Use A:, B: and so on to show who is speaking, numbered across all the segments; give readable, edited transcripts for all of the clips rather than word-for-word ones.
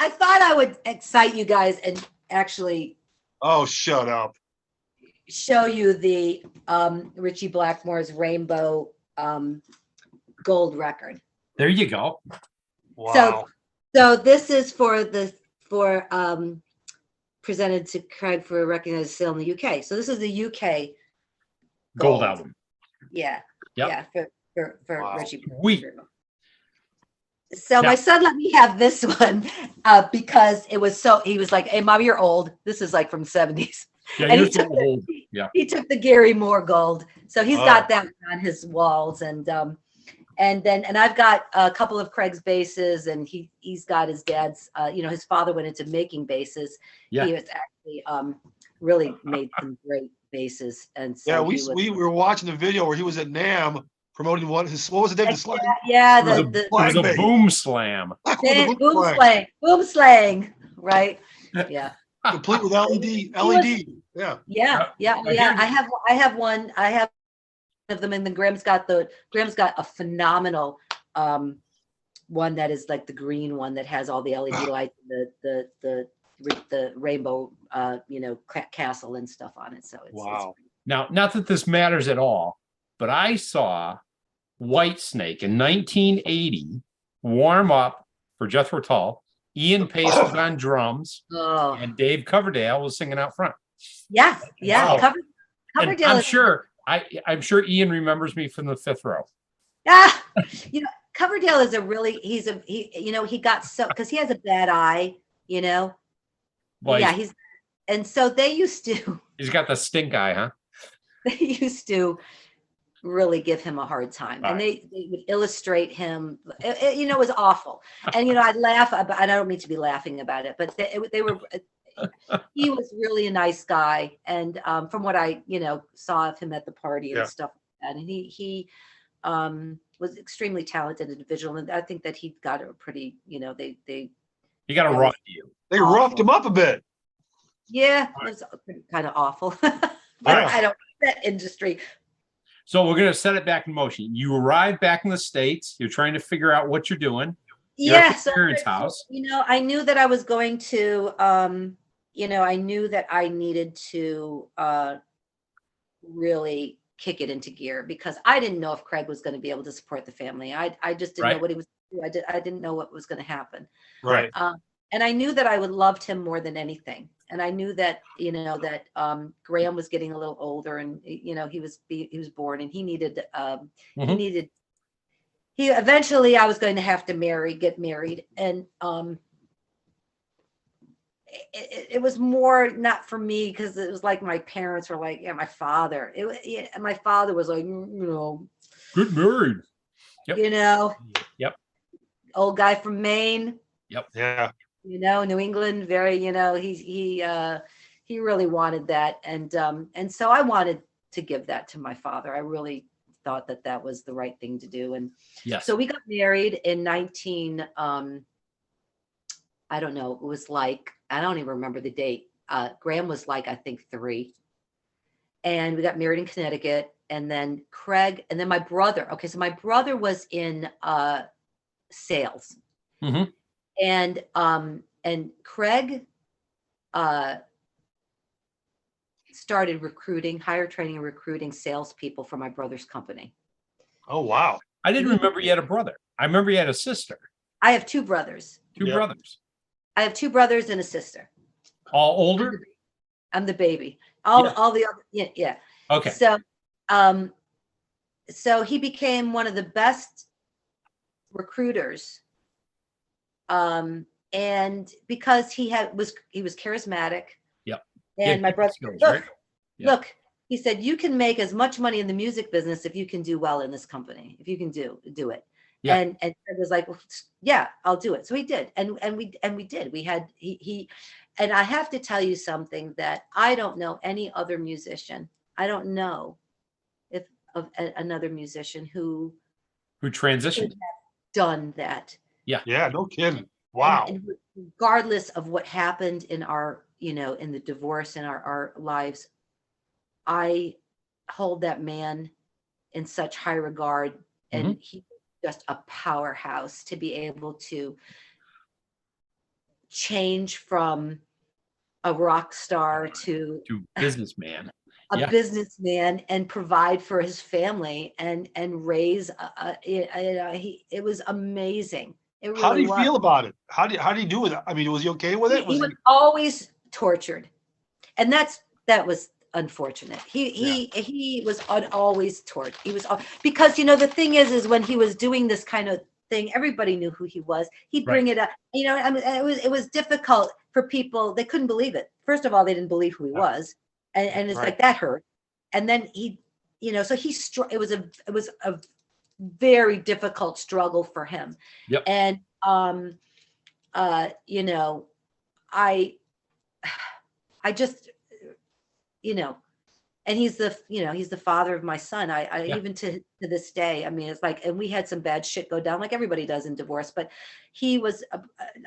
A: I thought I would excite you guys and actually
B: Oh, shut up.
A: show you the Richie Blackmore's Rainbow gold record.
C: There you go.
B: Wow.
A: So this is for presented to Craig for a recognized sale in the UK. So this is the UK
C: Gold album.
A: Yeah.
C: Yep.
A: Yeah, for
B: Wow.
A: Richie.
C: We.
A: So
C: Now-
A: my son let me have this one because it was so, he was like, hey, Mom, you're old. This is like from 70s.
C: Yeah,
A: And
C: you're
A: he took
C: so old. Yeah.
A: He took the Gary Moore gold. So he's
B: Oh.
A: got that on his walls. And I've got a couple of Craig's basses, and he's got his dad's, his father went into making basses.
C: Yeah.
A: He was actually really made some great basses. And so
B: Yeah, we were watching the video where he was at NAMM promoting what was the name of the slang?
A: Yeah,
C: It was a
B: Flag
C: boom slam.
A: boom slang, right? Yeah.
B: Complete with LED. Yeah.
A: I have one of them, and then Graham's got a phenomenal one that is like the green one that has all the LED lights, the rainbow castle and stuff on it. So it's
B: Wow.
C: Now, not that this matters at all, but I saw Whitesnake in 1980 warm up for Jethro Tull. Ian Pace was on drums, and Dave Coverdale was singing out front.
A: Yeah.
C: Wow.
A: Coverdale.
C: I'm sure Ian remembers me from the fifth row.
A: Coverdale is he got so, because he has a bad eye,
C: Well,
A: and so they used to.
C: He's got the stink eye, huh?
A: They used to really give him a hard time, and they would illustrate him. It was awful, and I'd laugh, and I don't mean to be laughing about it, but they were. He was really a nice guy, and from what I saw of him at the party and stuff like that, and he was extremely talented individual, and I think that he got a pretty he
C: got a rough view.
B: They roughed him up a bit.
A: Yeah, it was kind of awful. But I don't that industry.
C: So we're going to set it back in motion. You arrive back in the States. You're trying to figure out what you're doing. You're at your parents' house.
A: I knew that I was going to, I knew that I needed to really kick it into gear, because I didn't know if Craig was going to be able to support the family. I just didn't know what he was doing. I didn't know what was going to happen.
B: Right.
A: And I knew that I would loved him more than anything. And I knew that, Graham was getting a little older, and, he was born, and he needed, eventually I was going to have to get married. And it was more not for me, because it was like my parents were like, my father, my father was like,
C: Get married.
A: Yep. Old guy from Maine.
C: Yep.
B: Yeah.
A: New England, very, he really wanted that. And so I wanted to give that to my father. I really thought that was the right thing to do. And so we got married in I don't know, it was like, I don't even remember the date. Graham was like, I think 3. And we got married in Connecticut. And then Craig, and then my brother. Okay, so my brother was in sales.
C: Mm-hmm.
A: And Craig started hire training and recruiting salespeople for my brother's company.
B: Oh, wow.
C: I didn't remember you had a brother. I remember you had a sister.
A: I have 2 brothers.
C: Two brothers.
A: I have 2 brothers and a sister.
C: All older?
A: I'm the baby. All the other, yeah.
C: Okay.
A: So he became one of the best recruiters. And because he was charismatic. Yep. And my brother, look, he said, you can make as much money in the music business if you can do well in this company. If you can do it. Yeah. And it was like, well, yeah, I'll do it. So he did. And we did. We had he and I have to tell you something, that I don't know any other musician. I don't know of another musician who
C: transitioned
A: done that.
C: Yeah.
B: Yeah, no kidding. Wow.
A: And regardless of what happened in our, in the divorce in our lives, I hold that man in such high regard, and he's just a powerhouse to be able to change from a rock star to
C: businessman,
A: a businessman, and provide for his family and raise. It was amazing. It really
B: How do you
A: was.
B: feel about it? How do you do with it? I mean, was he okay with it?
A: He was always tortured, and that was unfortunate. He was always tortured. He was because the thing is when he was doing this kind of thing, everybody knew who he was. He'd bring it up. I mean, it was difficult for people. They couldn't believe it. First of all, they didn't believe who he was, and it's like that hurt. And then so it was a very difficult struggle for him.
C: Yep.
A: And I just and he's the father of my son. Even to this day, I mean, it's like, and we had some bad shit go down like everybody does in divorce, but he was,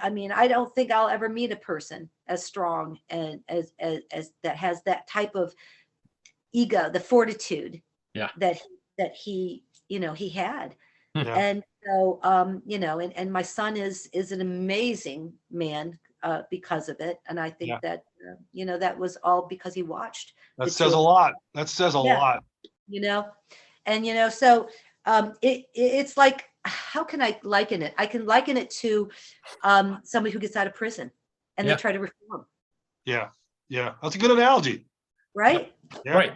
A: I mean, I don't think I'll ever meet a person as strong and as that has that type of ego, the fortitude that he had. And so, and my son is an amazing man because of it. And I think that, that was all because he watched.
B: That says a lot. That says a lot.
A: And, so it's like, how can I liken it? I can liken it to somebody who gets out of prison and they try to reform.
B: Yeah. Yeah. That's a good analogy.
A: Right?
B: Yeah.
C: Right.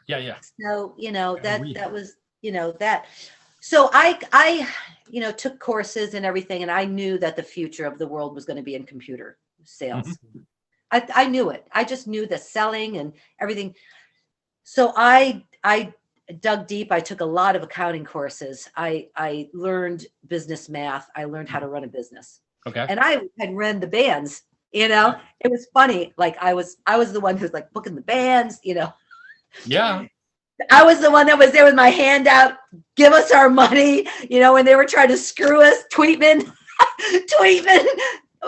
C: Yeah.
A: So, that was, that. So I took courses and everything, and I knew that the future of the world was going to be in computer sales. Mm-hmm. I knew it. I just knew the selling and everything. So I dug deep. I took a lot of accounting courses. I learned business math. I learned how to run a business.
C: Okay.
A: And I had run the bands. It was funny. Like I was the one who's like booking the bands.
C: Yeah.
A: I was the one that was there with my hand out, give us our money, when they were trying to screw us. Tweetman,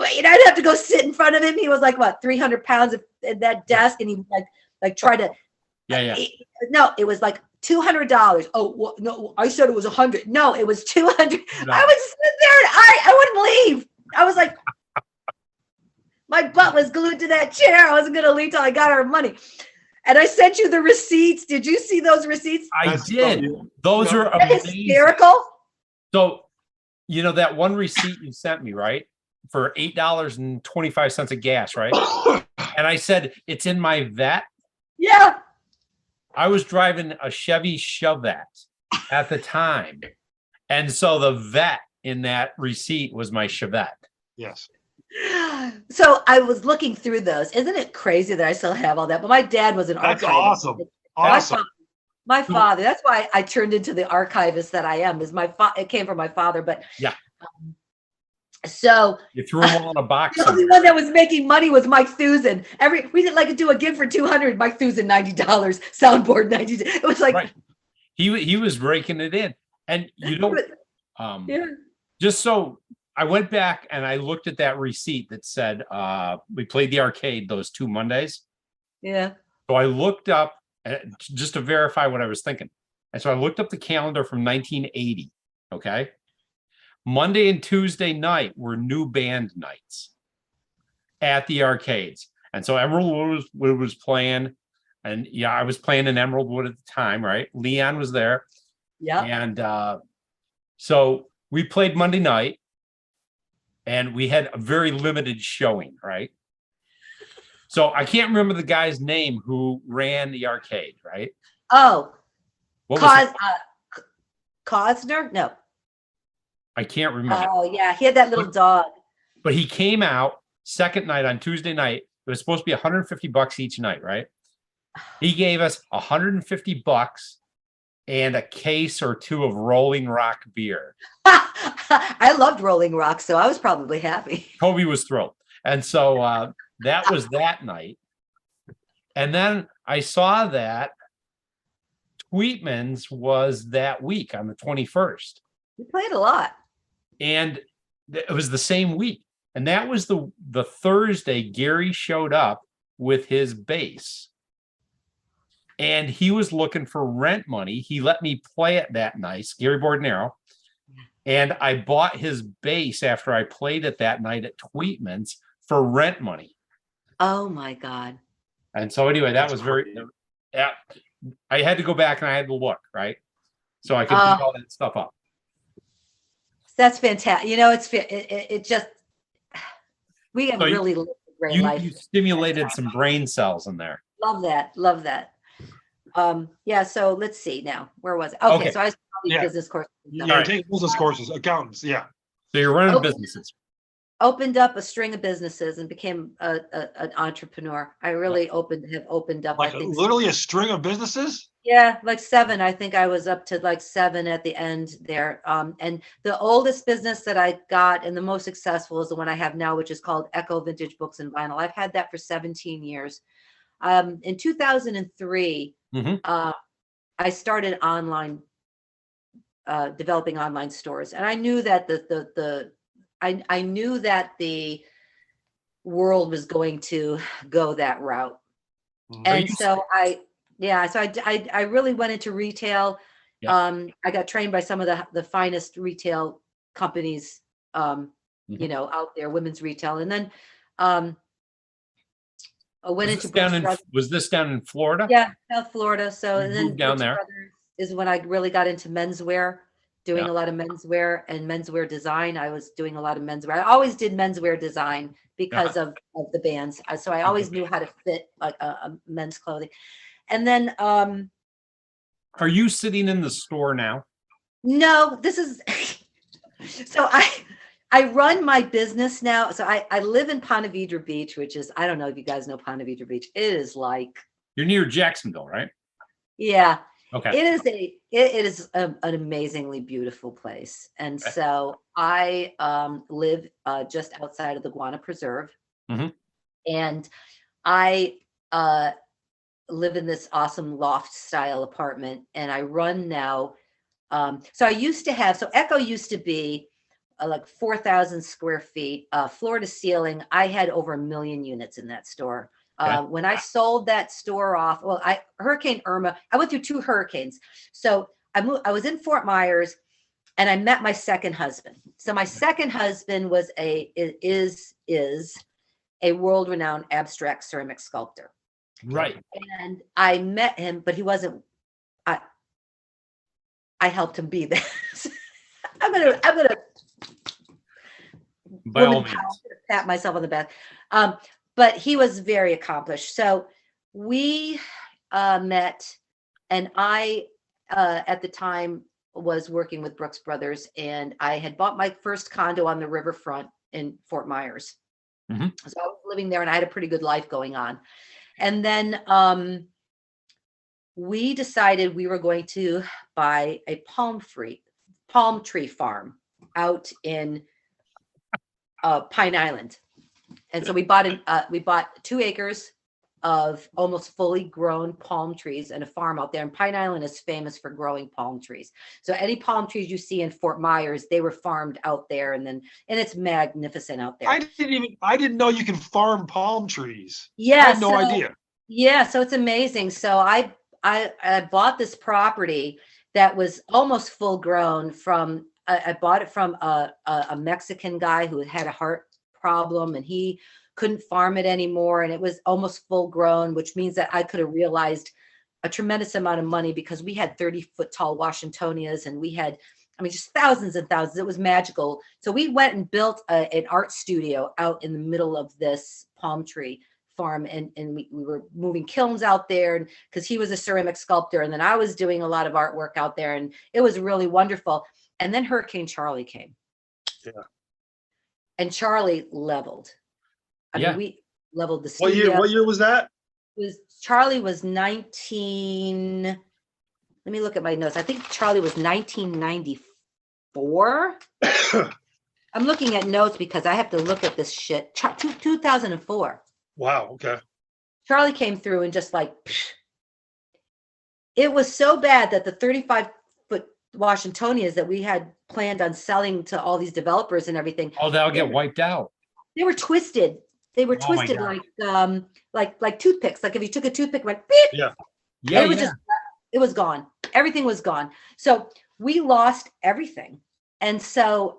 A: I'd have to go sit in front of him. He was like, what, 300 pounds at that desk. And he like try to, no, it was like $200. Oh, well, no, I said it was 100. No, it was 200. No. I would sit there and I wouldn't leave. I was like, my butt was glued to that chair. I wasn't going to leave till I got our money. And I sent you the receipts. Did you see those receipts?
C: I did. Those are amazing.
A: Hysterical.
C: So, that one receipt you sent me, right? For $8.25 of gas, right? And I said, it's in my vet.
A: Yeah.
C: I was driving a Chevy Chevette at the time. And so the vet in that receipt was my Chevette.
B: Yes.
A: So I was looking through those. Isn't it crazy that I still have all that? But my dad was an archivist.
B: That's awesome. Awesome.
A: My father. That's why I turned into the archivist that I am. It came from my father. But
C: yeah.
A: So
C: you threw them all in a box.
A: The only one that was making money was Mike Thusen. We didn't like to do a gig for $200. Mike Thusen $90. Soundboard $90. It was like
C: right. He was raking it in, and just so. I went back and I looked at that receipt that said we played the arcade those 2 Mondays.
A: Yeah.
C: So I looked up just to verify what I was thinking. And so I looked up the calendar from 1980. Okay. Monday and Tuesday night were new band nights at the arcades. And so Emerald Wood was playing. And I was playing in Emerald Wood at the time, right? Leon was there.
A: Yeah.
C: And so we played Monday night. And we had a very limited showing, right? So I can't remember the guy's name who ran the arcade, right?
A: Oh, Cosner? No.
C: I can't remember.
A: Oh, yeah. He had that little dog.
C: But he came out second night on Tuesday night. It was supposed to be $150 each night, right? He gave us $150 and a case or two of Rolling Rock beer.
A: I loved Rolling Rock, so I was probably happy.
C: Toby was thrilled. And so that was that night. And then I saw that Tweetman's was that week on the 21st.
A: We played a lot.
C: And it was the same week. And that was the Thursday Gary showed up with his bass. And he was looking for rent money. He let me play it that night, Gary Bordenero. And I bought his bass after I played it that night at Tweetman's for rent money.
A: Oh my God.
C: And so anyway, that was very, yeah, I had to go back and I had to look, right? So I could dig all that stuff up.
A: That's fantastic. You know, it just, we have really lived a great life.
C: You stimulated some brain cells in there.
A: Love that. Love that. Yeah, so let's see now. Where was it? Okay. So I was business courses.
B: Yeah, take business courses, accountants. Yeah.
C: So you're running businesses.
A: Opened up a string of businesses and became an entrepreneur. I really have opened up.
B: Like
A: I think
B: literally a string of businesses?
A: Yeah, like 7. I think I was up to like 7 at the end there. And the oldest business that I got and the most successful is the one I have now, which is called Echo Vintage Books and Vinyl. I've had that for 17 years. In 2003, I started online, developing online stores, and I knew that I knew that the world was going to go that route, and so I really went into retail. I got trained by some of the finest retail companies, you know, out there, women's retail, and then I went into
C: was this down in Florida?
A: Yeah, South Florida. So and then
C: moved down there
A: is when I really got into menswear, doing a lot of menswear and menswear design. I was doing a lot of menswear. I always did menswear design because of the bands. So I always knew how to fit like a men's clothing. And then
C: are you sitting in the store now?
A: No, this is so I run my business now. So I live in Ponte Vedra Beach, which is, I don't know if you guys know Ponte Vedra Beach. It is like,
C: you're near Jacksonville, right?
A: Yeah.
C: Okay.
A: It is an amazingly beautiful place. And so I live just outside of the Guana Preserve. And I live in this awesome loft style apartment, and I run now. So I used to have, so Echo used to be like 4,000 square feet, floor to ceiling. I had over 1 million units in that store. When I sold that store off, well, Hurricane Irma, I went through 2 hurricanes. So I was in Fort Myers, and I met my second husband. So my second husband is a world-renowned abstract ceramic sculptor.
C: Right.
A: And I met him, but he wasn't, I helped him be there. I'm gonna
C: by all means
A: pat myself on the back. But he was very accomplished. So we met, and I at the time was working with Brooks Brothers, and I had bought my first condo on the riverfront in Fort Myers. So I was living there, and I had a pretty good life going on. And then we decided we were going to buy a palm tree farm out in Pine Island. And so we bought 2 acres of almost fully grown palm trees and a farm out there. And Pine Island is famous for growing palm trees. So any palm trees you see in Fort Myers, they were farmed out there, and it's magnificent out there.
B: I didn't know you can farm palm trees.
A: Yeah,
B: I had no idea.
A: Yeah, so it's amazing. So I bought this property that was almost full grown from. I bought it from a Mexican guy who had a heart problem, and he couldn't farm it anymore, and it was almost full grown, which means that I could have realized a tremendous amount of money, because we had 30-foot tall Washingtonias, and we had, I mean, just thousands and thousands. It was magical. So we went and built an art studio out in the middle of this palm tree farm, and we were moving kilns out there, because he was a ceramic sculptor, and then I was doing a lot of artwork out there, and it was really wonderful. And then Hurricane Charlie came.
B: Yeah.
A: And Charlie leveled. I mean, we leveled the studio.
B: What year was that?
A: Charlie was 19. Let me look at my notes. I think Charlie was 1994. I'm looking at notes because I have to look at this shit. 2004.
B: Wow. Okay.
A: Charlie came through and just like, psh. It was so bad that the 35-foot Washingtonias that we had planned on selling to all these developers and everything.
C: Oh, they'll get wiped out.
A: They were twisted. They were twisted like toothpicks. Like if you took a toothpick, went beep.
B: Yeah.
C: Yeah.
A: It was gone. Everything was gone. So we lost everything. And so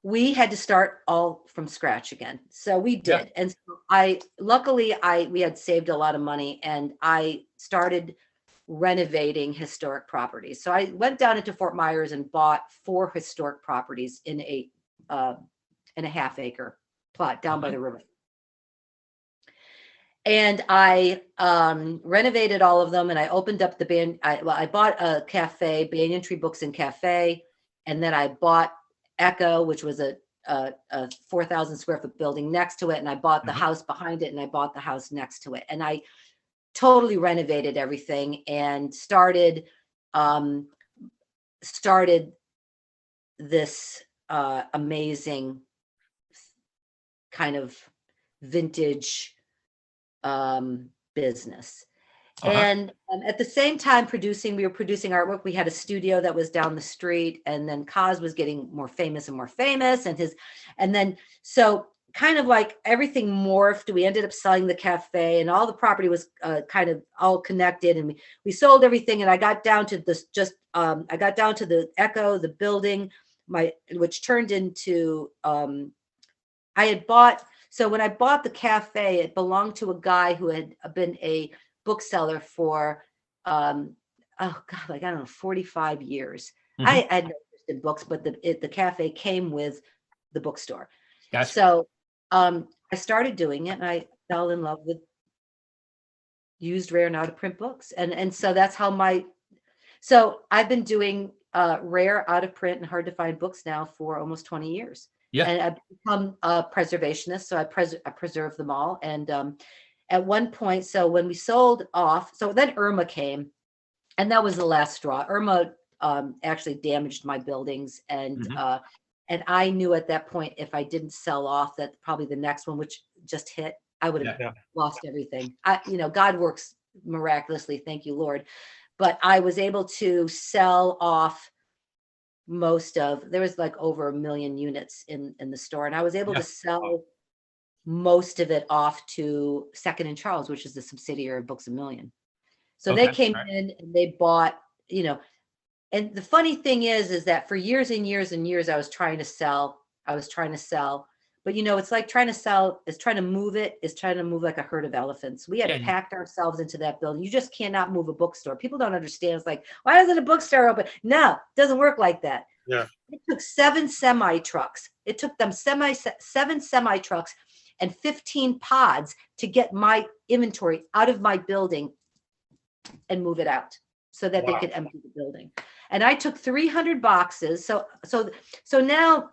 A: we had to start all from scratch again. So we did.
C: Yeah.
A: And so luckily we had saved a lot of money, and I started renovating historic properties. So I went down into Fort Myers and bought 4 historic properties in a half-acre plot down by the river. And I renovated all of them, and I opened up I bought a cafe, Banyan Tree Books and Cafe, and then I bought Echo, which was a 4,000 square foot building next to it, and I bought the house behind it, and I bought the house next to it, and I totally renovated everything and started this amazing kind of vintage business. And at the same time we were producing artwork. We had a studio that was down the street, and then Kaz was getting more famous and more famous, and then so kind of like everything morphed. We ended up selling the cafe, and all the property was kind of all connected, and we sold everything. And I got down to this I got down to the Echo, the building, which turned into so when I bought the cafe, it belonged to a guy who had been a bookseller for oh God, like I don't know, 45 years. I had no interest in books, but the cafe came with the bookstore.
C: Gotcha.
A: So I started doing it, and I fell in love with used rare and out of print books. And so that's how so I've been doing rare, out of print, and hard to find books now for almost 20 years.
C: Yeah.
A: And I've become a preservationist. So I preserve them all. And at one point, so when we sold off, so then Irma came, and that was the last straw. Irma actually damaged my buildings, and I knew at that point, if I didn't sell off, that probably the next one, which just hit, I would have lost everything. God works miraculously, thank you, Lord. But I was able to sell off there was like over 1 million units in the store, and I was able to sell most of it off to Second and Charles, which is the subsidiary of Books A Million. So they came in and they bought, and the funny thing is that for years and years and years, I was trying to sell, but it's like trying to move like a herd of elephants. We had packed ourselves into that building. You just cannot move a bookstore. People don't understand. It's like, why isn't a bookstore open? No, it doesn't work like that.
B: Yeah.
A: It took 7 semi trucks. It took them 7 semi trucks and 15 pods to get my inventory out of my building and move it out so that they could empty the building. And I took 300 boxes. So now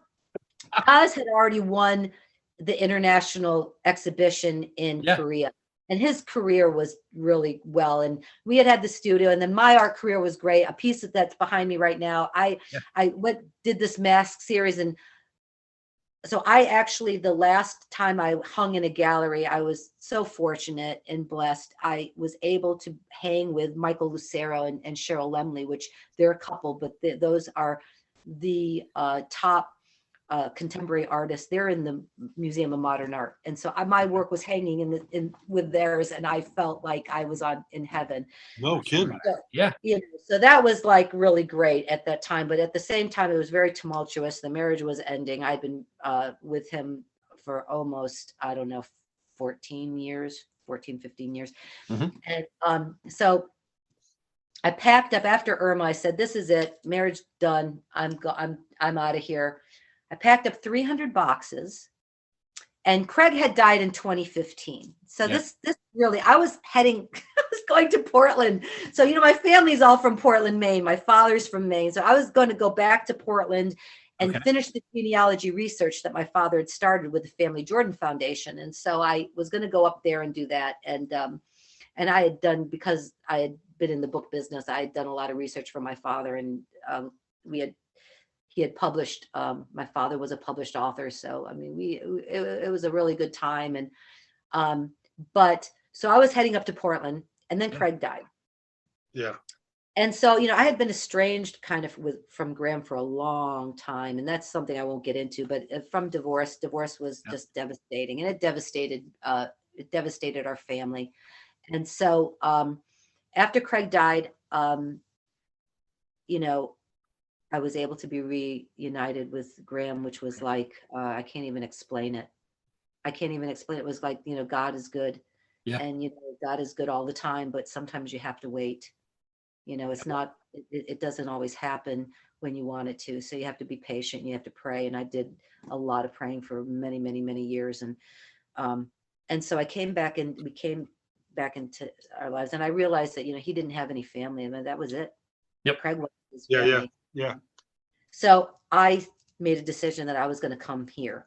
A: Oz had already won the international exhibition in Korea, and his career was really well. And we had the studio, and then my art career was great. A piece that's behind me right now. I did this mask series, and so the last time I hung in a gallery, I was so fortunate and blessed. I was able to hang with Michael Lucero and Cheryl Lemley, which they're a couple, but those are the top contemporary artists. They're in the Museum of Modern Art, and so my work was hanging with theirs, and I felt like I was in heaven.
B: No kidding.
A: So, so that was like really great at that time, but at the same time, it was very tumultuous. The marriage was ending. I'd been with him for almost, I don't know, 15 years. And so I packed up after Irma. I said, "This is it. Marriage done. I'm out of here." I packed up 300 boxes, and Craig had died in 2015. So this really, I was going to Portland. So, my family's all from Portland, Maine. My father's from Maine. So I was going to go back to Portland and finish the genealogy research that my father had started with the Family Jordan Foundation. And so I was going to go up there and do that. And I had done, because I had been in the book business, I had done a lot of research for my father, and he had published, my father was a published author. So, I mean, it was a really good time. And, so I was heading up to Portland, and then Craig died.
B: Yeah.
A: And so, I had been estranged kind of from Graham for a long time. And that's something I won't get into, but from divorce was just devastating, and it devastated our family. And so, after Craig died, I was able to be reunited with Graham, which was like, I can't even explain it. I can't even explain it. It was like, God is good.
C: Yeah.
A: And, God is good all the time, but sometimes you have to wait. It's not, it doesn't always happen when you want it to. So you have to be patient. You have to pray. And I did a lot of praying for many, many, many years. And so I came back and we came back into our lives. And I realized that, he didn't have any family. I mean, that was it.
C: Yep.
A: Craig was his
B: Yeah,
A: family.
B: yeah.
A: So I made a decision that I was going to come here.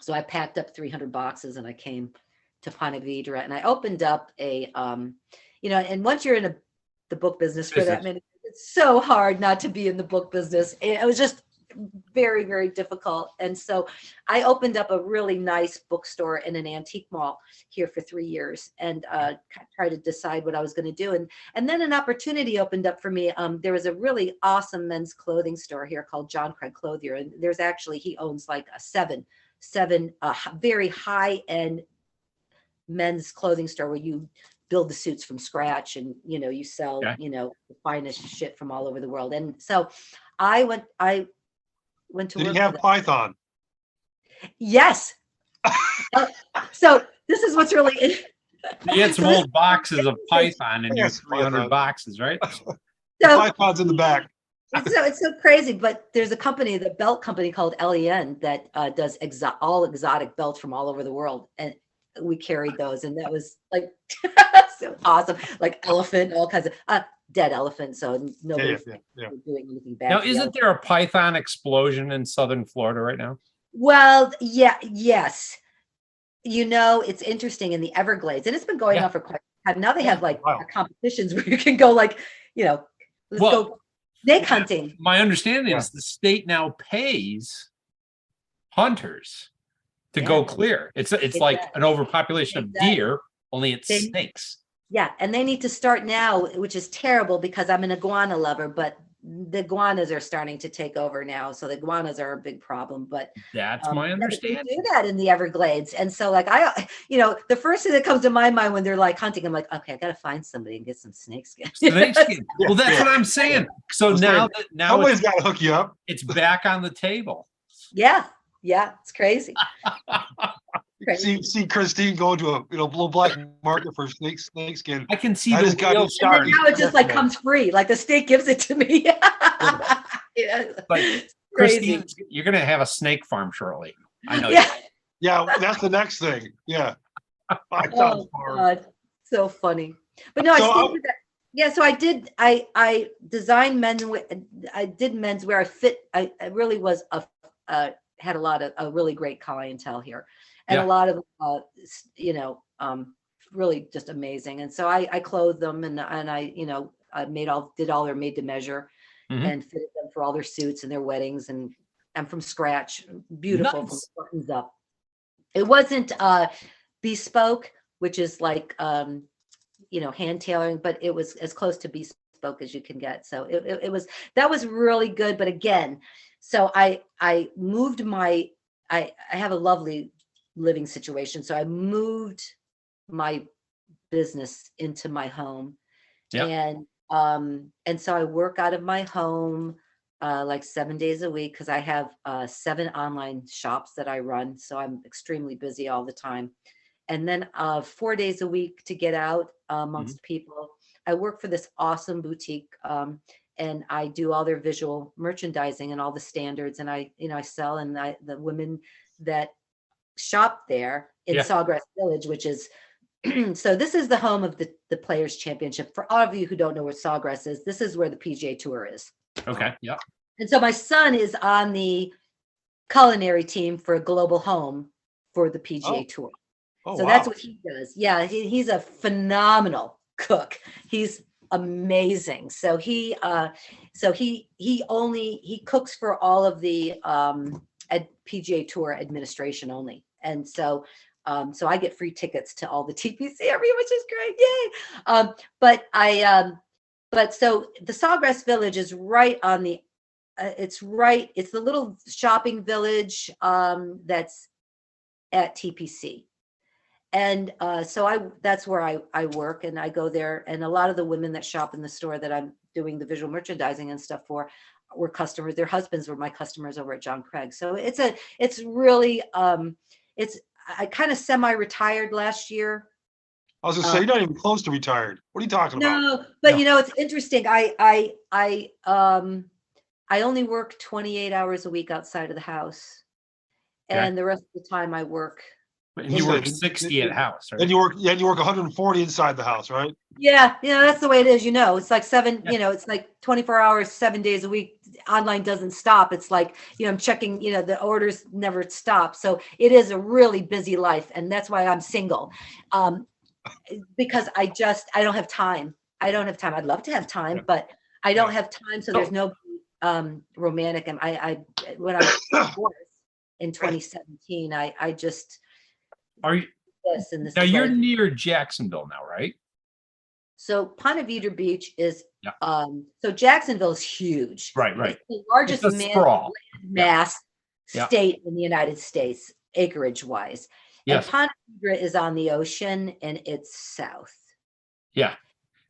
A: So I packed up 300 boxes and I came to Ponte Vedra, and I opened up a, and once you're in the book business for that many, it's so hard not to be in the book business. It was just very, very difficult. And so I opened up a really nice bookstore in an antique mall here for 3 years and tried to decide what I was going to do. And then an opportunity opened up for me. There was a really awesome men's clothing store here called John Craig Clothier. And there's actually, he owns like a seven very high-end men's clothing store where you build the suits from scratch and, you sell, the finest shit from all over the world. And so I went to
B: Did
A: work
B: he have Python?
A: Yes. So this is what's really
C: You had some old boxes of Python in your 300 boxes, right?
B: So Python's in the back.
A: It's so crazy, but there's a company, the belt company called Len that does all exotic belts from all over the world. And we carried those, and that was like so awesome, like elephant, all kinds of dead elephant. So nobody's doing anything bad.
C: Now, isn't there a Python explosion in Southern Florida right now?
A: Well, yes. It's interesting in the Everglades, and it's been going on for quite some time. Now they have like competitions where you can go like, let's go snake hunting.
C: My understanding is the state now pays hunters to go clear. It's like an overpopulation of deer, only it's snakes.
A: Yeah, and they need to start now, which is terrible because I'm an iguana lover, but the iguanas are starting to take over now. So the iguanas are a big problem, but
C: that's my understanding.
A: They do that in the Everglades. And so like the first thing that comes to my mind when they're like hunting, I'm like, okay, I got to find somebody and get some snakeskin.
C: Well, that's what I'm saying. So now
B: somebody's got to hook you up.
C: It's back on the table.
A: Yeah, it's crazy.
B: See Christine go to a little black market for snakeskin.
C: I can see
A: the wheel starting. Now it just like comes free, like the state gives it to me.
C: But Christine, you're gonna have a snake farm shortly. I know.
B: Yeah, that's the next thing. Yeah.
A: Oh God, so funny. But no, I stayed with that. Yeah, so I did. I designed men's. I did menswear. I really was had a lot of a really great clientele here. And a lot of, really just amazing. And so I clothed them and I, I did all their made to measure and fitted them for all their suits and their weddings and from scratch, beautiful from buttons up. It wasn't bespoke, which is like, hand tailoring, but it was as close to bespoke as you can get. So that was really good. But again, so I moved I have a lovely living situation. So I moved my business into my home. And so I work out of my home like 7 days a week because I have 7 online shops that I run. So I'm extremely busy all the time. And then 4 days a week to get out amongst people. I work for this awesome boutique and I do all their visual merchandising and all the standards. And I sell, and the women that shop there in Sawgrass Village, which is so this is the home of the Players Championship. For all of you who don't know where Sawgrass is, this is where the PGA Tour is.
C: Okay. Yeah.
A: And so my son is on the culinary team for Global Home for the PGA Tour. So that's what he does. Yeah, he's a phenomenal cook. He's amazing. So he cooks for all of the PGA Tour administration only. And so I get free tickets to all the TPC every year, which is great. Yay. But so the Sawgrass Village is right on the, it's the little shopping village that's at TPC. And so that's where I work, and I go there. And a lot of the women that shop in the store that I'm doing the visual merchandising and stuff for were customers. Their husbands were my customers over at John Craig. So it's really, I kind of semi-retired last year.
B: I was gonna say, you're not even close to retired. What are you talking about?
A: No, but it's interesting. I only work 28 hours a week outside of the house. And the rest of the time I work.
C: And you work 60 at house, right?
B: And you work 140 inside the house, right?
A: Yeah, that's the way it is. It's like it's like 24 hours, 7 days a week. Online doesn't stop. It's like, I'm checking, the orders never stop. So it is a really busy life. And that's why I'm single. Because I don't have time. I'd love to have time, but I don't have time. So there's no romantic. And when I was divorced in 2017, I just
C: are you
A: this and this.
C: Now you're near Jacksonville now, right?
A: So Ponte Vedra Beach is so Jacksonville is huge.
C: Right.
A: It's the largest mass state in the United States, acreage wise.
C: Yes.
A: And Ponte Vedra is on the ocean and it's south.
C: Yeah.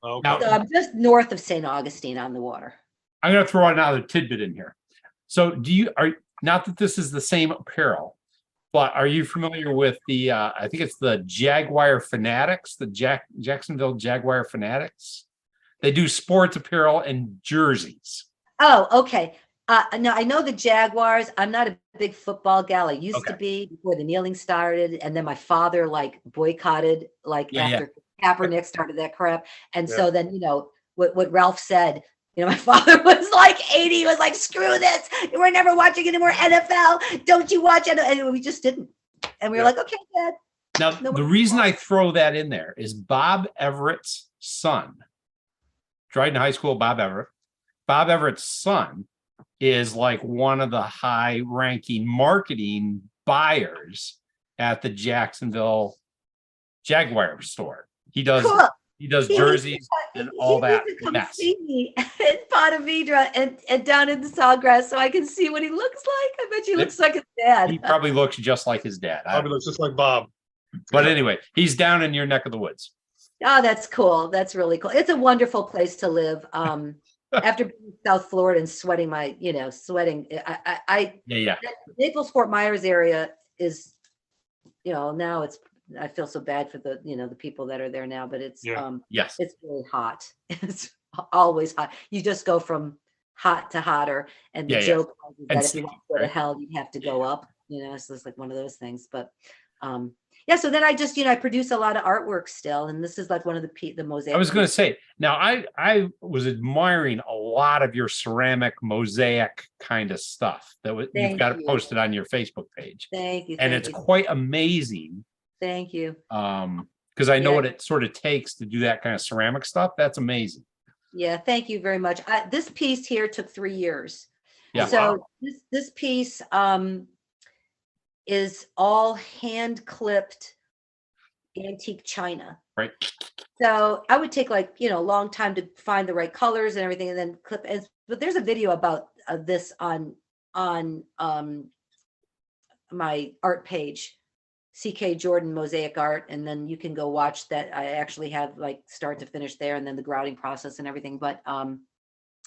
B: Okay.
A: So I'm just north of St. Augustine on the water.
C: I'm going to throw another tidbit in here. So not that this is the same apparel, but are you familiar with the, I think it's the Jaguar Fanatics, the Jacksonville Jaguar Fanatics? They do sports apparel and jerseys.
A: Oh, okay. No, I know the Jaguars. I'm not a big football gal. I used to be before the kneeling started. And then my father boycotted after Kaepernick started that crap. And so then, what Ralph said, my father was like 80, was like, screw this. We're never watching any more NFL. Don't you watch it? And we just didn't. And we were like, okay, Dad.
C: Now, the reason I throw that in there is Bob Everett's son, Dryden High School, Bob Everett. Bob Everett's son is like one of the high-ranking marketing buyers at the Jacksonville Jaguar store. He does jerseys and all that mess.
A: See me in Ponte Vedra and down in the Sawgrass so I can see what he looks like. I bet he looks like his dad.
C: He probably looks just like his dad.
B: Probably looks just like Bob.
C: But anyway, he's down in your neck of the woods.
A: Oh, that's cool. That's really cool. It's a wonderful place to live. After being in South Florida and sweating Naples, Fort Myers area is, now I feel so bad for the, the people that are there now, but it's, it's really hot. It's always hot. You just go from hot to hotter. And the joke is that if you want to go to hell, you have to go up, so it's like one of those things, but, so then I just, I produce a lot of artwork still. And this is like one of the mosaic.
C: I was going to say, now I was admiring a lot of your ceramic mosaic kind of stuff that you've got it posted on your Facebook page.
A: Thank you.
C: And it's quite amazing.
A: Thank you.
C: Because I know what it sort of takes to do that kind of ceramic stuff. That's amazing.
A: Yeah. Thank you very much. This piece here took 3 years.
C: Yeah.
A: So this piece, is all hand clipped antique china.
C: Right.
A: So I would take a long time to find the right colors and everything and then clip it. But there's a video about this on my art page, CK Jordan Mosaic Art. And then you can go watch that. I actually have start to finish there and then the grouting process and everything. But I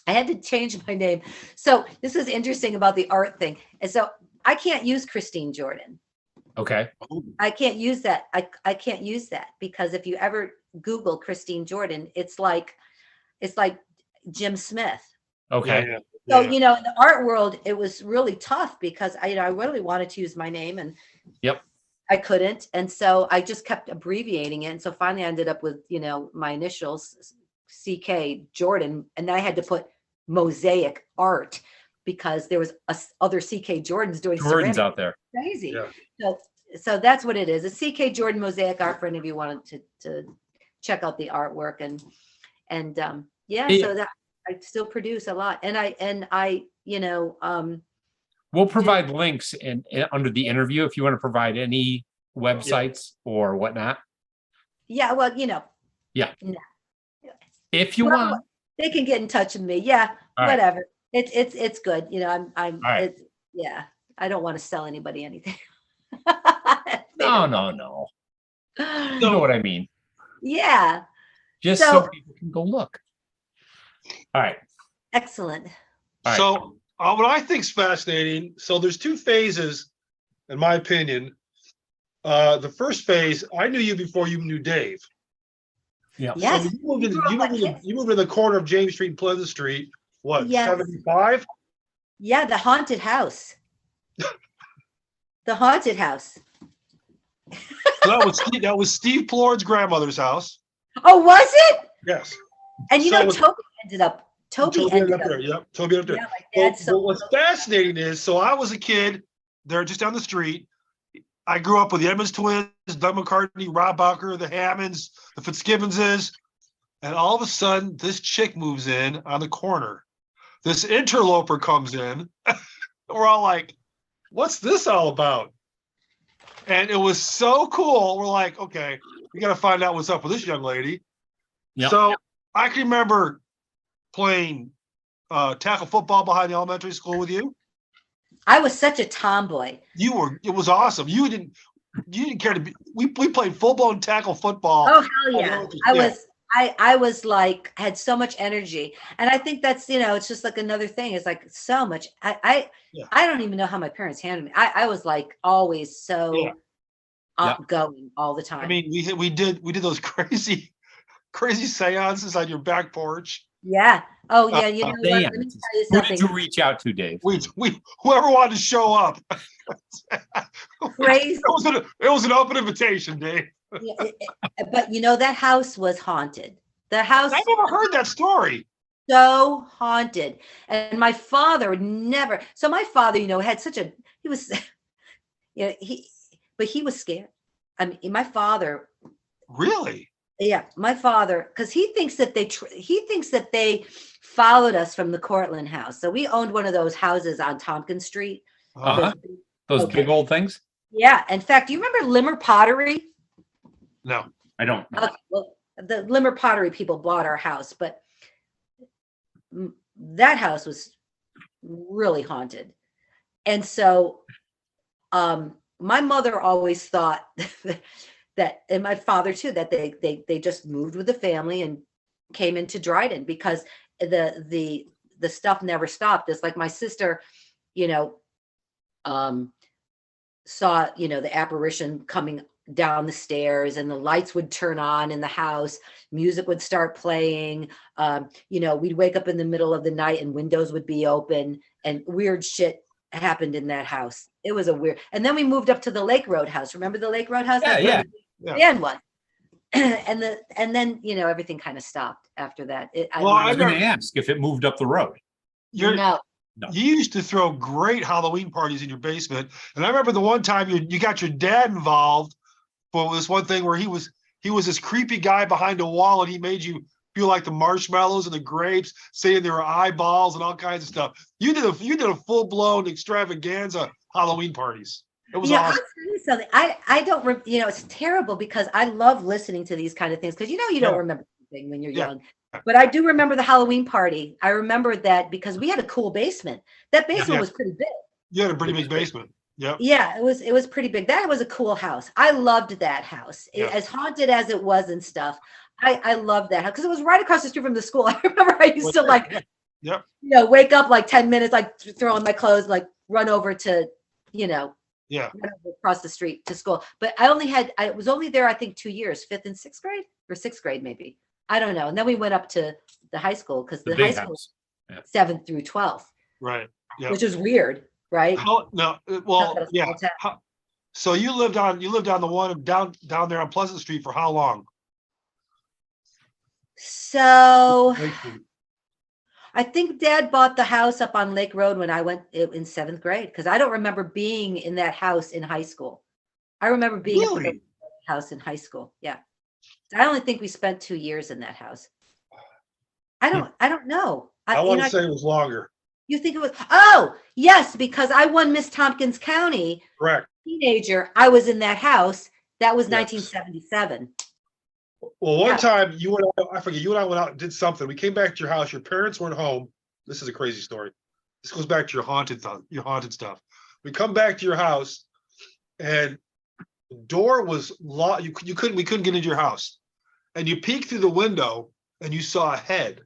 A: had to change my name. So this is interesting about the art thing. And so I can't use Christine Jordan.
C: Okay.
A: I can't use that. I can't use that because if you ever Google Christine Jordan, it's like Jim Smith.
C: Okay.
A: So, in the art world, it was really tough because I really wanted to use my name and I couldn't. And so I just kept abbreviating it. And so finally I ended up with, my initials, CK Jordan, and then I had to put Mosaic Art because there was other CK Jordans doing ceramic
C: out there.
A: Crazy. Yeah. So that's what it is. A CK Jordan Mosaic Art for any of you wanted to check out the artwork and so that I still produce a lot. And I
C: we'll provide links in under the interview if you want to provide any websites or whatnot.
A: Yeah, well,
C: Yeah. No. If you want,
A: they can get in touch with me. Yeah, whatever. It's good. I'm right. I don't want to sell anybody anything.
C: No. You know what I mean?
A: Yeah.
C: Just so people can go look. All right.
A: Excellent.
C: All right.
B: So what I think is fascinating, so there's two phases, in my opinion. The first phase, I knew you before you knew Dave.
C: Yeah.
A: Yes.
B: So you moved in the corner of James Street and Pleasant Street, what,
A: Yes.
B: 75?
A: Yeah, the haunted house. The haunted house.
B: So that was Steve Plord's grandmother's house.
A: Oh, was it?
B: Yes.
A: And you
B: So
A: know, Toby ended up
B: ended up there. Yep. Toby ended up there.
A: Yeah,
B: But what's fascinating is, so I was a kid there just down the street. I grew up with the Edmonds twins, Doug McCartney, Rob Bowker, the Hammonds, the Fitzgibbenses. And all of a sudden, this chick moves in on the corner. This interloper comes in. We're all like, what's this all about? And it was so cool. We're like, okay, we got to find out what's up with this young lady. Yep. So I can remember playing tackle football behind the elementary school with you.
A: I was such a tomboy.
B: It was awesome. You didn't care to be, we played full-blown tackle football.
A: Oh, hell yeah. I was like, had so much energy. And I think that's, it's just like another thing. It's like so much. I don't even know how my parents handled me. I was like always so outgoing all the time.
B: I mean, we did those crazy seances on your back porch.
A: Yeah. Oh yeah. You know what? Let me tell you something.
C: Who did you reach out to, Dave?
B: Whoever wanted to show up.
A: Crazy.
B: It was an open invitation, Dave.
A: Yeah, but that house was haunted. The house.
B: I never heard that story.
A: So haunted, and my father would never. So my father, had such a. He was, but he was scared. I mean, my father.
B: Really?
A: Yeah, my father, because he thinks that they followed us from the Cortland house. So we owned one of those houses on Tompkins Street.
C: Those big old things.
A: Yeah. In fact, do you remember Limmer Pottery?
B: No,
C: I don't know.
A: Okay, well, the Limmer Pottery people bought our house, but that house was really haunted. And so my mother always thought that, and my father too, that they just moved with the family and came into Dryden because the stuff never stopped. It's like my sister, saw, the apparition coming down the stairs, and the lights would turn on in the house, music would start playing, we'd wake up in the middle of the night and windows would be open, and weird shit happened in that house. It was and then we moved up to the Lake Road house. Remember the Lake Road house?
C: Yeah.
A: And one. and then everything kind of stopped after that.
C: I was going to ask if it moved up the road.
A: No.
B: You used to throw great Halloween parties in your basement, and I remember the one time you got your dad involved for this one thing where he was this creepy guy behind a wall, and he made you feel like the marshmallows and the grapes, saying there were eyeballs and all kinds of stuff. You did a full-blown extravaganza Halloween parties. It was awesome. I'll tell
A: you something. I don't, it's terrible because I love listening to these kind of things because you don't remember anything when you're young. But I do remember the Halloween party. I remember that because we had a cool basement. That basement was pretty big.
B: You had a pretty big basement. Yeah.
A: Yeah, it was pretty big. That was a cool house. I loved that house. As haunted as it was and stuff. I loved that house because it was right across the street from the school. I remember I used to wake up like 10 minutes, like throw on my clothes, like run over to, across the street to school. But I was only there, I think 2 years, 5th and 6th grade or 6th grade, maybe. I don't know. And then we went up to the high school because the high school was 7th through 12th.
B: Right. Yeah.
A: Which is weird, right?
B: So you lived on the one down there on Pleasant Street for how long?
A: So I think Dad bought the house up on Lake Road when I went in 7th grade because I don't remember being in that house in high school. I remember being in the house in high school. Yeah. I only think we spent 2 years in that house. I don't know.
B: I want to say it was longer.
A: You think it was? Oh, yes, because I won Miss Tompkins County.
B: Correct.
A: Teenager, I was in that house. That was 1977.
B: Well, one time you and I went out and did something. We came back to your house. Your parents weren't home. This is a crazy story. This goes back to your haunted stuff. We come back to your house, and the door was locked. We couldn't get into your house, and you peeked through the window, and you saw a head.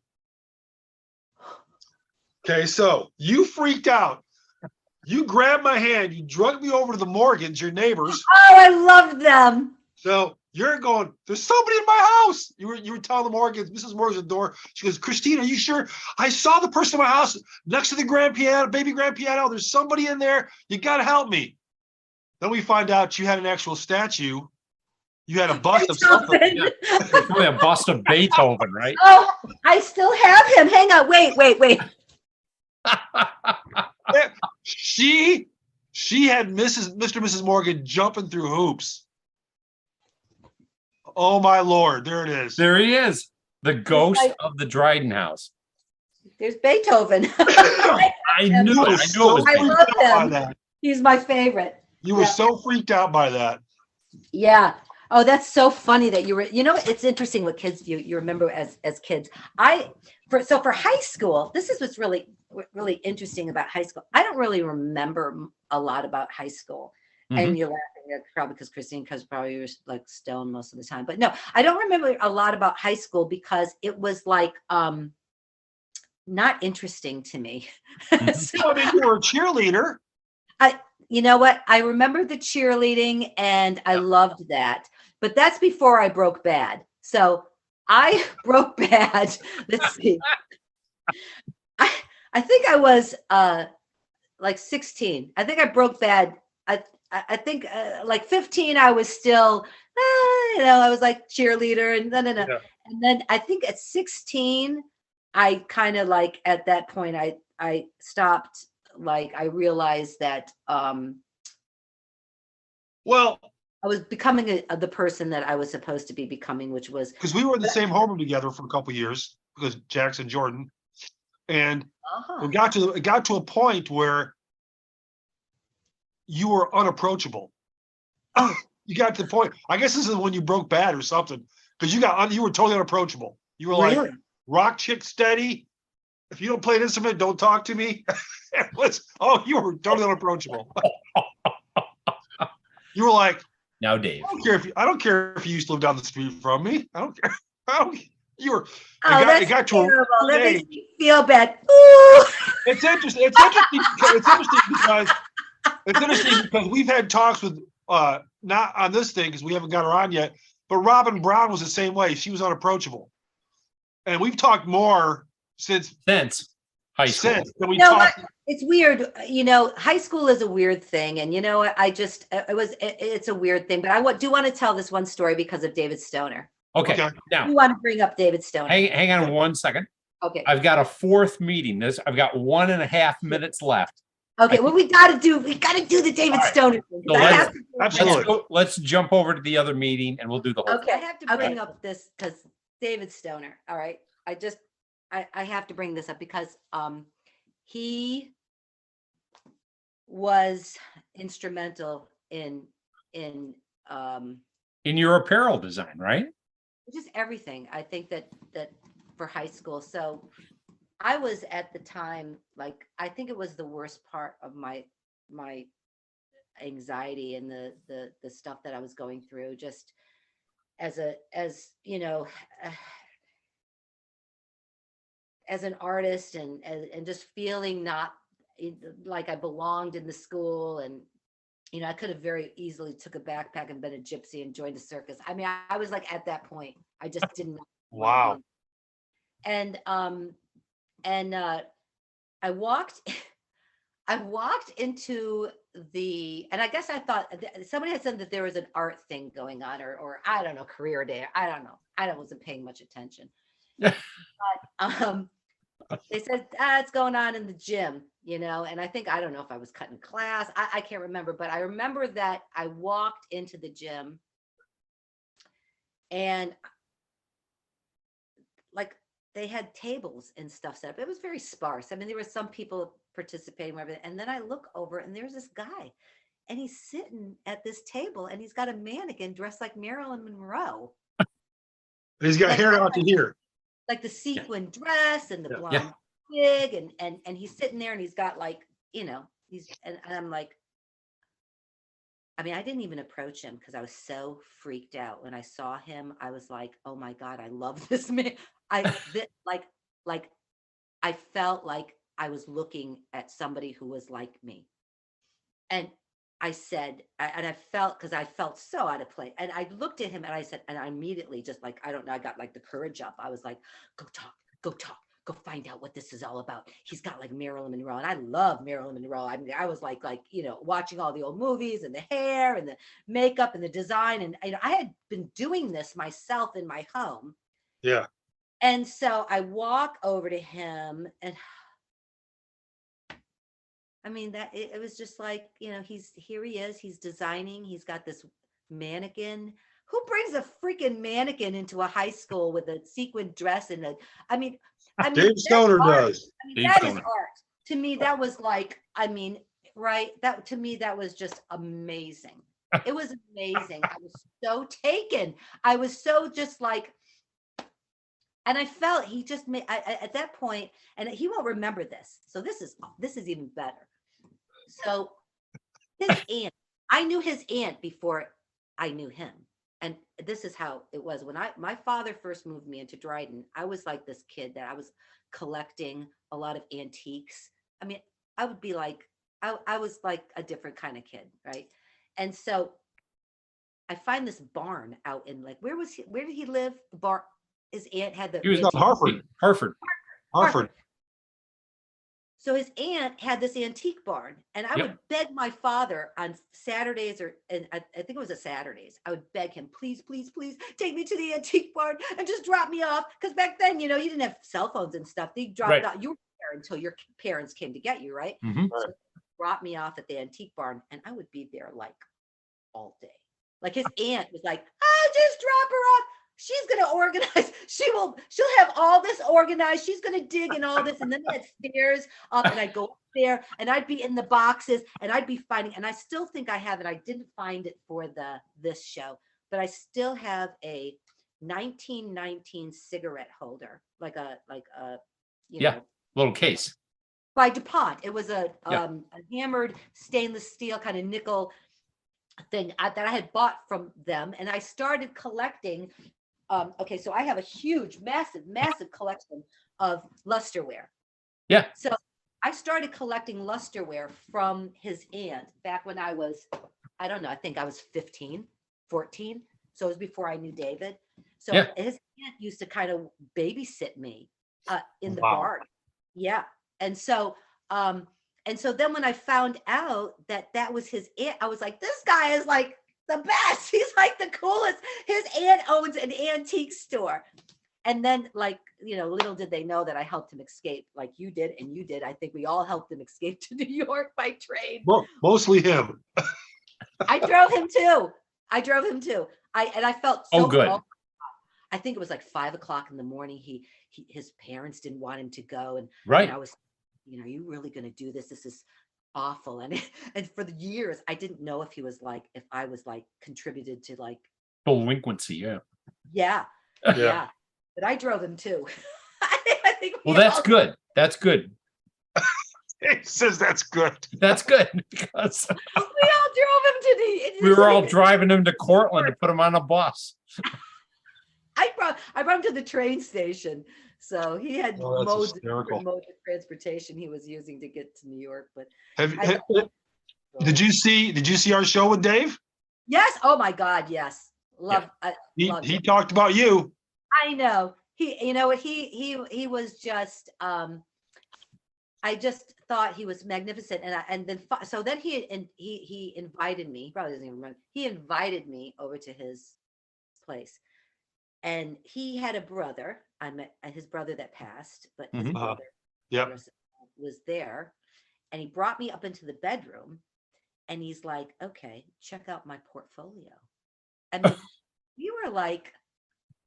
B: Okay, so you freaked out. You grabbed my hand. You drugged me over to the Morgans, your neighbors.
A: Oh, I loved them.
B: So you're going, there's somebody in my house. You were telling the Morgans, Mrs. Morgan's at the door. She goes, Christine, are you sure? I saw the person in my house next to the grand piano, baby grand piano. There's somebody in there. You got to help me. Then we find out you had an actual statue. You had a bust of something.
C: Yeah. It's really a bust of Beethoven, right?
A: Oh, I still have him. Hang on. Wait.
B: She had Mr. and Mrs. Morgan jumping through hoops. Oh my Lord, there it is.
C: There he is, the ghost of the Dryden house.
A: There's Beethoven.
C: I knew it.
A: I love him. He's my favorite.
B: You were so freaked out by that.
A: Yeah. Oh, that's so funny that you were, it's interesting what kids you remember as kids. For high school, this is what's really interesting about high school. I don't really remember a lot about high school. Mm-hmm. And you're laughing probably because Christine, probably you're like stoned most of the time. But no, I don't remember a lot about high school because it was like not interesting to me.
B: So, I mean, you were a cheerleader.
A: You know what? I remember the cheerleading and I loved that. But that's before I broke bad. So I broke bad. Let's see. I think I was like 16. I think I broke bad. I think like 15, I was still, I was like cheerleader and then, yeah. And then I think at 16, I kind of like at that point, I stopped. Like I realized that
B: well,
A: I was becoming the person that I was supposed to be becoming, which was
B: because we were in the same homeroom together for a couple of years because Jackson Jordan, and it got to a point where you were unapproachable. You got to the point. I guess this is when you broke bad or something because you were totally unapproachable. You were like rock chick steady. If you don't play an instrument, don't talk to me. You were totally unapproachable. You were like,
C: now, Dave.
B: I don't care if you used to live down the street from me. I don't care. You were. It got to
A: terrible. That
B: makes
A: me feel bad. Ooh.
B: It's interesting. It's interesting because we've had talks with not on this thing because we haven't got her on yet. But Robin Brown was the same way. She was unapproachable, and we've talked more since
C: high school.
A: It's weird. High school is a weird thing. And it's a weird thing, but I do want to tell this one story because of David Stoner.
C: Okay. Now
A: you want to bring up David Stoner.
C: Hang on 1 second.
A: Okay.
C: I've got a fourth meeting. I've got 1.5 minutes left.
A: Okay. We got to do the David Stoner thing.
B: So
C: let's jump over to the other meeting and we'll do the whole
A: thing. I have to bring up this because David Stoner. All right. I have to bring this up because he was instrumental in
C: your apparel design, right?
A: Just everything. I think that for high school. So I was at the time, like, I think it was the worst part of my anxiety and the stuff that I was going through just as an artist and just feeling not like I belonged in the school. And, I could have very easily took a backpack and been a gypsy and joined a circus. I mean, I was like at that point, I just didn't know.
B: Wow.
A: And I walked into and I guess I thought somebody had said that there was an art thing going on or I don't know, career day. I don't know. I wasn't paying much attention. But they said, it's going on in the gym, and I don't know if I was cutting class. I can't remember, but I remember that I walked into the gym and like they had tables and stuff set up. It was very sparse. I mean, there were some people participating, and then I look over and there's this guy and he's sitting at this table and he's got a mannequin dressed like Marilyn Monroe.
B: He's got hair out to here.
A: Like the sequin dress and the blonde wig and he's sitting there and he's got like, and I'm like, I mean, I didn't even approach him because I was so freaked out when I saw him. I was like, oh my God, I love this man. I felt like I was looking at somebody who was like me. And I said, and I felt, because I felt so out of place. And I looked at him and I said, and I immediately just like, I don't know, I got like the courage up. I was like, go talk, go find out what this is all about. He's got like Marilyn Monroe, and I love Marilyn Monroe. I mean, I was like, you know, watching all the old movies and the hair and the makeup and the design. And you know, I had been doing this myself in my home.
B: Yeah.
A: And so I walk over to him, and I mean, that it was just like, you know, here he is, he's designing, he's got this mannequin. Who brings a freaking mannequin into a high school with a sequin dress and
B: Dave Stoner does.
A: I mean, that is art. To me, that was like, I mean, right? That to me, that was just amazing. It was amazing. I was so taken. I was so just like, and I felt he just made at that point, and he won't remember this. So this is even better. So his aunt, I knew his aunt before I knew him. And this is how it was. When my father first moved me into Dryden, I was like this kid that I was collecting a lot of antiques. I mean, I would be like, I was like a different kind of kid, right? And so I find this barn out in like, where did he live? The barn, his aunt had the.
B: He was at Hartford.
A: So his aunt had this antique barn, and I would beg my father on Saturdays, and I think it was a Saturdays. I would beg him, please, please, please take me to the antique barn and just drop me off. Because back then, you know, you didn't have cell phones and stuff. They dropped out. You were there until your parents came to get you, right?
C: Mm-hmm.
A: So drop me off at the antique barn, and I would be there like all day. Like his aunt was like, "Oh, just drop her off. She's going to organize. She'll have all this organized. She's going to dig and all this." And then they had stairs up, and I'd go up there, and I'd be in the boxes, and I'd be finding, and I still think I have it. I didn't find it for this show, but I still have a 1919 cigarette holder, like a you know,
C: little case
A: by DuPont. It was a hammered stainless steel kind of nickel thing that I had bought from them, and I started collecting. Okay, so I have a huge, massive collection of lusterware.
C: Yeah.
A: So I started collecting lusterware from his aunt back when I was, I don't know, I think I was 15, 14. So it was before I knew David. So his aunt used to kind of babysit me in the barn. Yeah. And so then when I found out that was his aunt, I was like, this guy is like the best. He's like the coolest. His aunt owns an antique store. And then, like, you know, little did they know that I helped him escape, like you did, and you did. I think we all helped him escape to New York by train.
B: Well, mostly him.
A: I drove him too. I felt so
C: good.
A: I think it was like 5 o'clock in the morning. His parents didn't want him to go, and I was, you know, are you really going to do this? This is awful. And for the years, I didn't know if I was like contributed to like
C: delinquency.
A: Yeah. But I drove him too. I think
C: well, that's good. That's good.
B: He says that's good.
C: That's good because
A: we all drove him to
C: we were all driving him to Cortland to put him on a bus.
A: I brought him to the train station. So he had modes of transportation he was using to get to New York. But
B: did you see our show with Dave?
A: Yes. Oh my God. Yes.
B: He talked about you.
A: I know. He was just I just thought he was magnificent. And then he invited me. He probably doesn't even remember. He invited me over to his place. And he had a brother. I met his brother that passed, but his brother was there. And he brought me up into the bedroom, and he's like, "Okay, check out my portfolio." I mean, we were like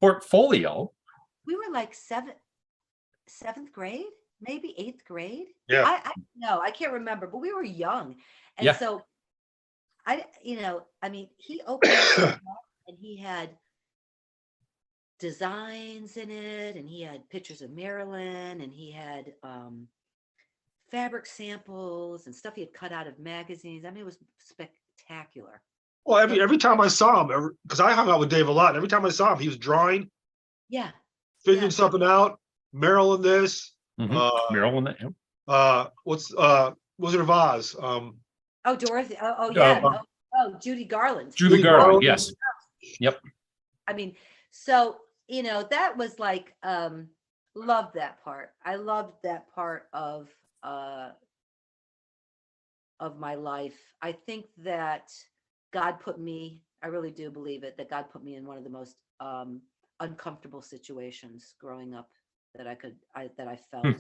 C: portfolio.
A: We were like seventh grade, maybe 8th grade.
B: Yeah.
A: I know, I can't remember, but we were young. And so I mean, he opened it up, and he had designs in it, and he had pictures of Marilyn, and he had fabric samples and stuff he had cut out of magazines. I mean, it was spectacular.
B: Well, every time I saw him, because I hung out with Dave a lot, every time I saw him, he was drawing, figuring something out. Marilyn this,
C: Marilyn that.
B: What's Wizard of Oz?
A: Oh, Dorothy. Oh yeah. Oh, Judy Garland.
C: Judy Garland. Yes. Yep.
A: I mean, so that was like loved that part. I loved that part of my life. I think that God put me, I really do believe it, that God put me in one of the most uncomfortable situations growing up that I felt at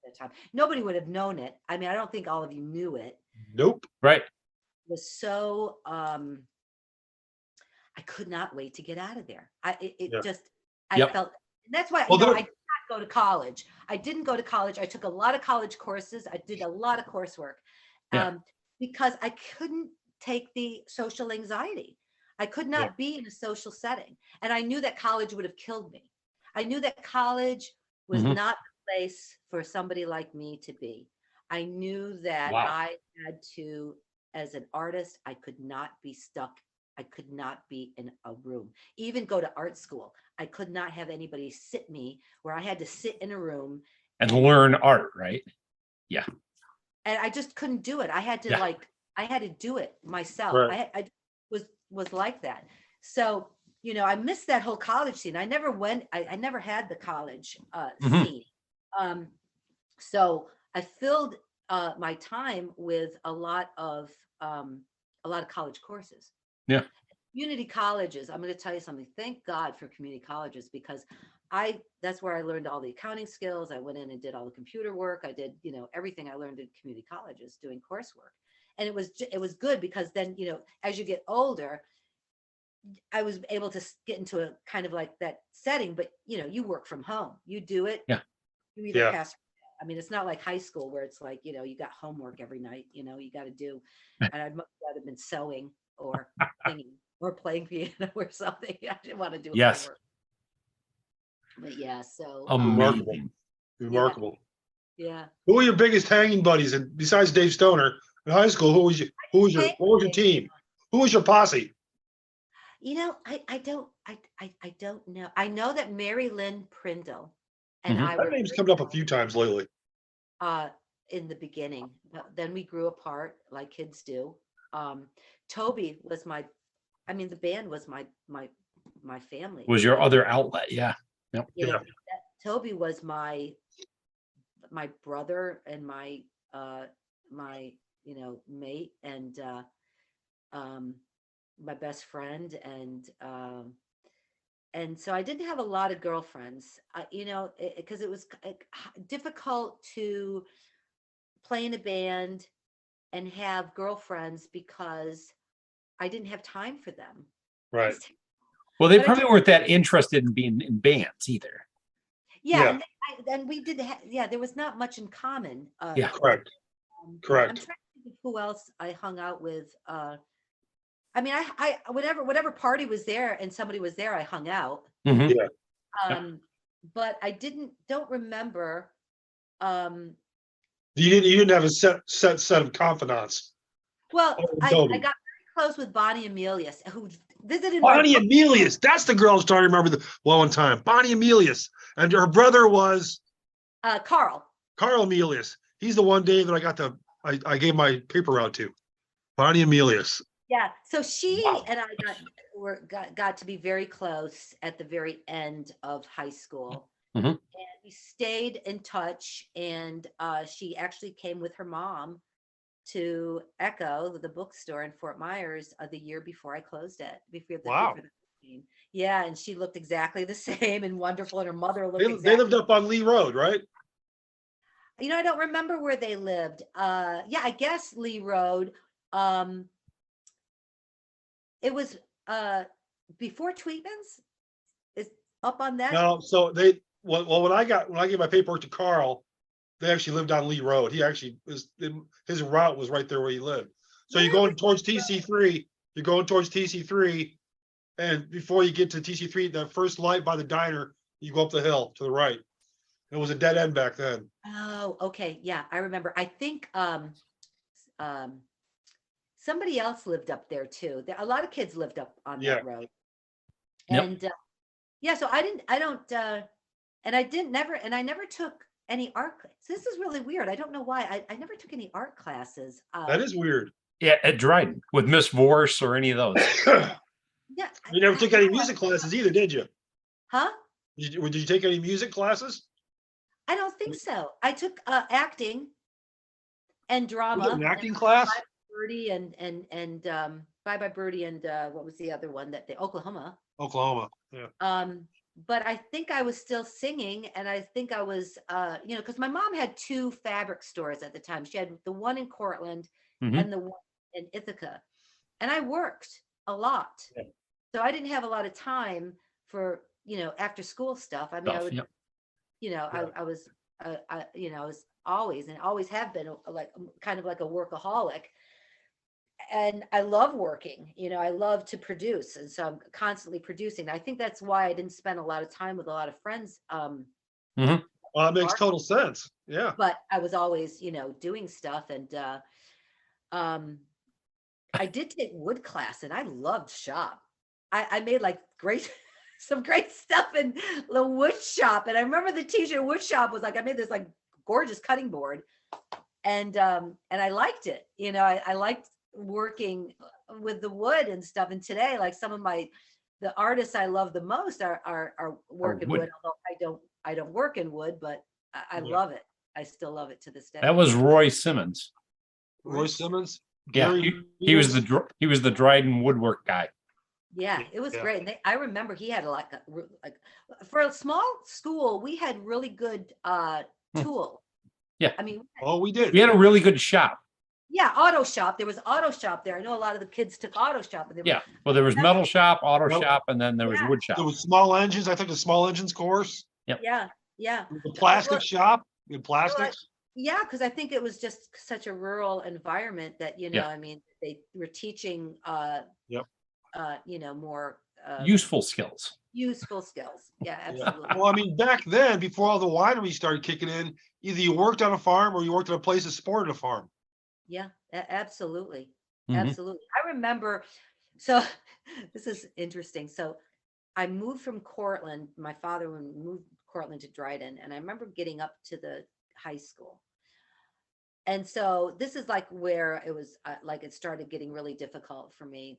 A: that time. Nobody would have known it. I mean, I don't think all of you knew it.
B: Nope.
C: Right.
A: It was so I could not wait to get out of there. I felt, and that's why I did not go to college. I didn't go to college. I took a lot of college courses. I did a lot of coursework because I couldn't take the social anxiety. I could not be in a social setting. And I knew that college would have killed me. I knew that college was not the place for somebody like me to be. I knew that I had to, as an artist, I could not be stuck. I could not be in a room, even go to art school. I could not have anybody sit me where I had to sit in a room
C: and learn art, right? Yeah.
A: And I just couldn't do it. I had to I had to do it myself.
B: Right.
A: I was like that. So, I missed that whole college scene. I never went, I never had the college scene. So I filled my time with a lot of college courses.
C: Yeah.
A: Community colleges. I'm going to tell you something. Thank God for community colleges, because that's where I learned all the accounting skills. I went in and did all the computer work. I did, everything I learned in community colleges doing coursework. And it was good because then, as you get older, I was able to get into a kind of like that setting, but you work from home, you do it.
C: Yeah.
A: You either pass. I mean, it's not like high school where it's like, you got homework every night, you got to do, and I'd much rather been sewing or singing or playing piano or something. I didn't want to do homework. But yeah, so
B: remarkable.
A: Yeah.
B: Who were your biggest hanging buddies? And besides Dave Stoner in high school, what was your team? Who was your posse?
A: I don't know. I know that Lynn Prindle and
B: that name's come up a few times lately.
A: In the beginning, but then we grew apart like kids do. Toby was the band was my family.
C: Was your other outlet? Yeah. Yep.
A: Yeah. Toby was my brother and my mate and my best friend, and so I didn't have a lot of girlfriends, because it was difficult to play in a band and have girlfriends because I didn't have time for them.
B: Right.
C: Well, they probably weren't that interested in being in bands either.
A: Yeah. And we did there was not much in common.
B: Correct.
A: I'm trying to think of who else I hung out with. I mean, I whatever party was there and somebody was there, I hung out.
B: Yeah.
A: But I don't remember.
B: You didn't have a set of confidants.
A: Well, I got very close with Bonnie Emilius, who visited.
B: Bonnie Emilius, that's the girl I was trying to remember one time. Bonnie Emilius, and her brother was
A: Carl
B: Emilius. He's the one day that I gave my paper out to. Bonnie Emilius.
A: Yeah, so she and I got to be very close at the very end of high school, and we stayed in touch. And she actually came with her mom to Echo, the bookstore in Fort Myers, the year before I closed it. Before the yeah, and she looked exactly the same and wonderful, and her mother looked.
B: They lived up on Lee Road, right?
A: I don't remember where they lived. Yeah, I guess Lee Road. It was before Tweetman's. Is up on that?
B: No, so when I gave my paperwork to Carl, they actually lived on Lee Road. He actually his route was right there where he lived. So you're going towards TC3. You're going towards TC3, and before you get to TC3, the first light by the diner, you go up the hill to the right. It was a dead end back then.
A: Oh, okay, yeah, I remember. I think somebody else lived up there too. A lot of kids lived up on that road. And so I never took any art. So this is really weird. I don't know why. I never took any art classes.
B: That is weird.
C: Yeah, at Dryden with Miss Vorse or any of those.
A: Yeah.
B: You never took any music classes either, did you?
A: Huh?
B: Did you take any music classes?
A: I don't think so. I took acting and drama.
B: An acting class?
A: Birdie and Bye Bye Birdie and what was the other one that the Oklahoma.
B: Oklahoma. Yeah.
A: But I think I was still singing, and I think I was because my mom had 2 fabric stores at the time. She had the one in Cortland and the one in Ithaca. And I worked a lot. Yeah. So I didn't have a lot of time for, after school stuff. I mean, I would, I was always and always have been like kind of like a workaholic. And I love working, I love to produce. And so I'm constantly producing. I think that's why I didn't spend a lot of time with a lot of friends.
B: Well, it makes total sense. Yeah.
A: But I was always, doing stuff. And I did take wood class and I loved shop. I made like some great stuff in the wood shop. And I remember the teacher in wood shop was like, I made this like gorgeous cutting board. And I liked it. I liked working with the wood and stuff. And today, like some of the artists I love the most are working wood. Although I don't work in wood, but I love it. I still love it to this day.
C: That was Roy Simmons.
B: Roy Simmons?
C: Yeah, he was the Dryden woodwork guy.
A: Yeah, it was great. And I remember he had like for a small school, we had really good tool.
C: Yeah.
A: I mean,
B: we did.
C: We had a really good shop.
A: Yeah, auto shop. There was auto shop there. I know a lot of the kids took auto shop. And
C: Well, there was metal shop, auto shop, and then there was wood shop.
B: There was small engines. I took the small engines course.
C: Yep.
A: Yeah.
B: The plastic shop. In plastics.
A: Yeah, because I think it was just such a rural environment that I mean, they were teaching more
C: useful skills.
A: Yeah, absolutely.
B: Well, I mean, back then, before all the wineries started kicking in, either you worked on a farm or you worked at a place that supported a farm.
A: Yeah, absolutely. Absolutely. I remember, so this is interesting. So I moved from Cortland. My father moved Cortland to Dryden, and I remember getting up to the high school. And so this is like where it was like it started getting really difficult for me.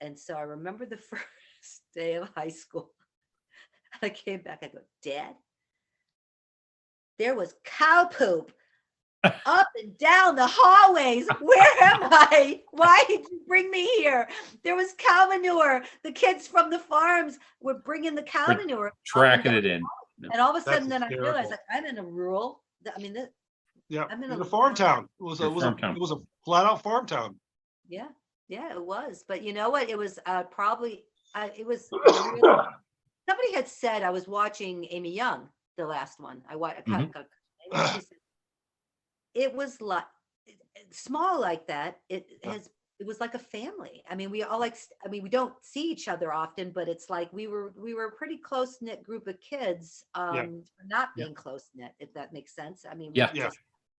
A: And so I remember the first day of high school. I came back, I go, Dad, there was cow poop up and down the hallways. Where am I? Why did you bring me here? There was cow manure. The kids from the farms were bringing the cow manure.
C: Tracking it in.
A: And all of a sudden, then I realized like I'm in a rural. I mean,
B: I'm in a farm town. It was a flat out farm town.
A: Yeah, it was. But you know what? It was probably it was. Somebody had said I was watching Amy Young, the last one. She said, it was like small like that. It was like a family. I mean, we all we don't see each other often, but it's like we were a pretty close knit group of kids, not being close knit, if that makes sense. I mean,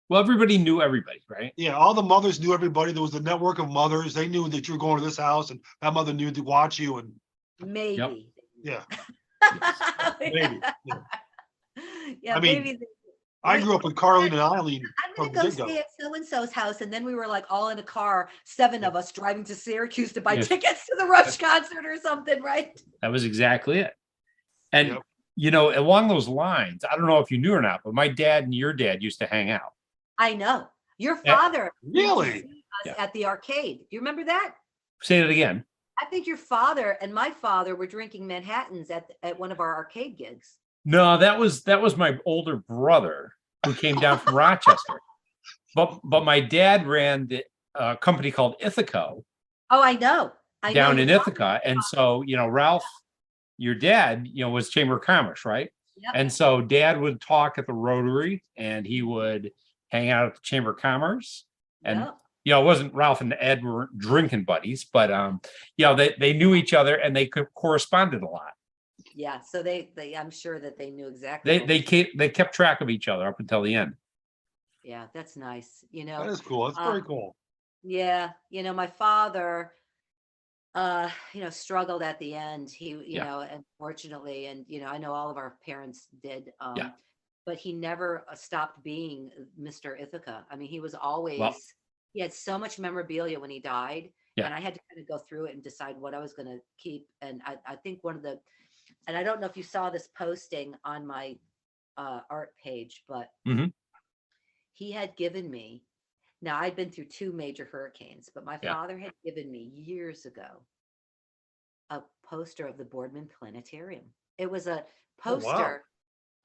C: well, everybody knew everybody, right?
B: Yeah, all the mothers knew everybody. There was a network of mothers. They knew that you were going to this house, and that mother knew to watch you. And
A: maybe,
B: yeah,
A: maybe,
B: I mean, maybe. I grew up with Carlene and Eileen.
A: I'm gonna go stay at so-and-so's house, and then we were like all in a car, 7 of us driving to Syracuse to buy tickets to the Rush concert or something, right?
C: That was exactly it. And along those lines, I don't know if you knew or not, but my dad and your dad used to hang out.
A: I know. Your father
B: really
A: at the arcade. Do you remember that?
C: Say it again.
A: I think your father and my father were drinking Manhattans at one of our arcade gigs.
C: No, that was my older brother who came down from Rochester. But my dad ran the company called Ithaca.
A: Oh, I know.
C: Down in Ithaca. And so, Ralph, your dad, was Chamber of Commerce, right?
A: Yep.
C: And so Dad would talk at the Rotary and he would hang out at the Chamber of Commerce. And it wasn't Ralph and Ed were drinking buddies, but they knew each other and they corresponded a lot.
A: Yeah, so they I'm sure that they knew exactly.
C: They kept track of each other up until the end.
A: Yeah, that's nice.
B: That is cool. That's very cool.
A: Yeah, my father, struggled at the end. He, unfortunately, and I know all of our parents did. but he never stopped being Mr. Ithaca. I mean, he was always,
C: Well,
A: he had so much memorabilia when he died.
C: Yeah.
A: And I had to kind of go through it and decide what I was going to keep. And I think one of the, and I don't know if you saw this posting on my art page, but
C: Mhm.
A: he had given me, now I'd been through 2 major hurricanes, but my
C: Yeah.
A: father had given me years ago a poster of the Boardman Planetarium. It was a poster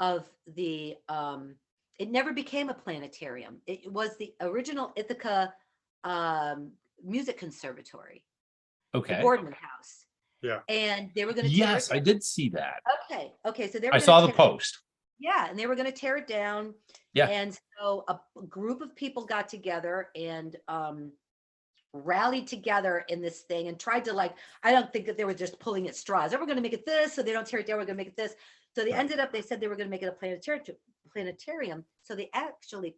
A: of the, it never became a planetarium. It was the original Ithaca Music Conservatory, the
C: Okay.
A: Boardman House.
B: Yeah.
A: And they were going to
C: Yes, I did see that.
A: Okay. So they were
C: I saw the
A: tear,
C: post.
A: yeah, and they were going to tear it down.
C: Yeah.
A: And so a group of people got together and rallied together in this thing and tried to, like, I don't think that they were just pulling at straws. We're going to make it this, so they don't tear it down. We're going to make it this. So they ended up, they said they were going to make it a planetarium. So they actually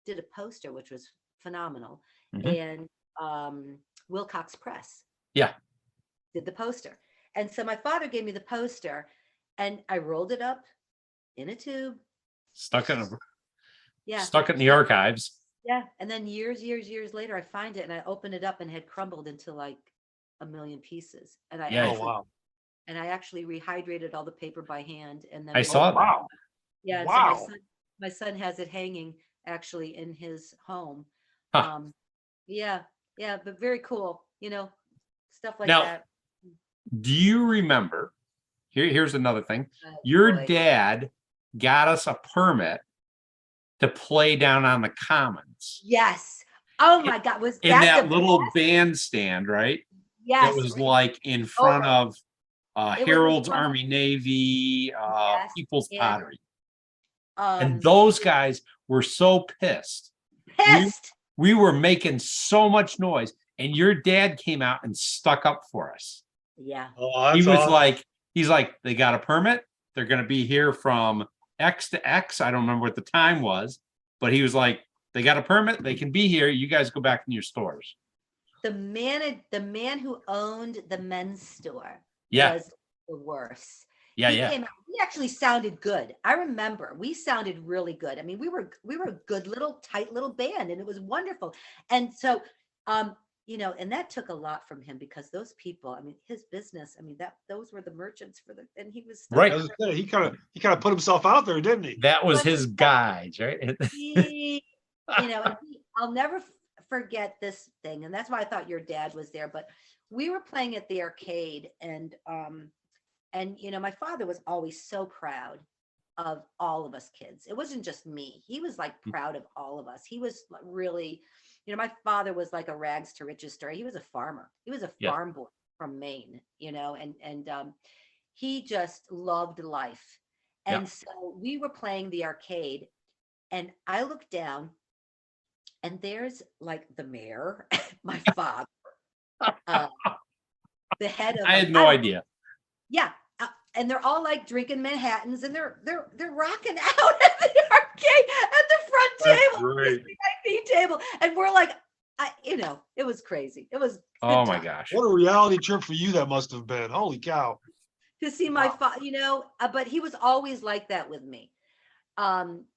A: did a poster, which was phenomenal.
C: Mhm.
A: And Wilcox Press
C: Yeah.
A: did the poster. And so my father gave me the poster and I rolled it up in a tube.
C: Stuck it in the archives.
A: Yeah. And then years later, I find it and I open it up and it had crumbled into like a million pieces. And I actually rehydrated all the paper by hand. And then
C: I saw that.
B: Wow.
A: Yeah.
B: Wow.
A: So my son has it hanging actually in his home.
C: Huh.
A: Yeah, but very cool, stuff like
C: Now,
A: that.
C: do you remember? Here's another thing.
A: Oh,
C: Your
A: boy.
C: dad got us a permit to play down on the Commons.
A: Yes. Oh my God. Was
C: In that little bandstand, right?
A: Yes.
C: It was like in front of Harold's
A: front of-
C: Army Navy,
A: Yes,
C: People's
A: and,
C: Pottery. And those guys were so pissed. We were making so much noise, and your dad came out and stuck up for us.
A: Yeah.
B: Oh,
C: He was
B: awesome.
C: he's like, they got a permit. They're going to be here from X to X. I don't remember what the time was, but he was like, they got a permit. They can be here. You guys go back in your stores.
A: The man who owned the men's store
C: Yeah.
A: was the worst.
C: Yeah,
A: He came out, he actually sounded good. I remember we sounded really good. I mean, we were a good little tight little band and it was wonderful. And so and that took a lot from him because those people, I mean, his business, I mean, those were the merchants and he was
C: Right.
B: He kind of put himself out there, didn't he?
C: That was his guide, right?
A: I'll never forget this thing. And that's why I thought your dad was there, but we were playing at the arcade and my father was always so proud of all of us kids. It wasn't just me. He was like proud of all of us. He was really, my father was like a rags to riches story. He was a farmer. He was a farm boy from Maine, and he just loved life. And so we were playing the arcade and I looked down and there's like the mayor, my father, the head of.
C: I had no idea.
A: Yeah. And they're all like drinking Manhattans and they're rocking out at the arcade at the front table, the VIP table. And we're like, it was crazy. It was.
C: Oh my gosh.
B: What a reality trip for you that must have been. Holy cow.
A: To see my father, but he was always like that with me.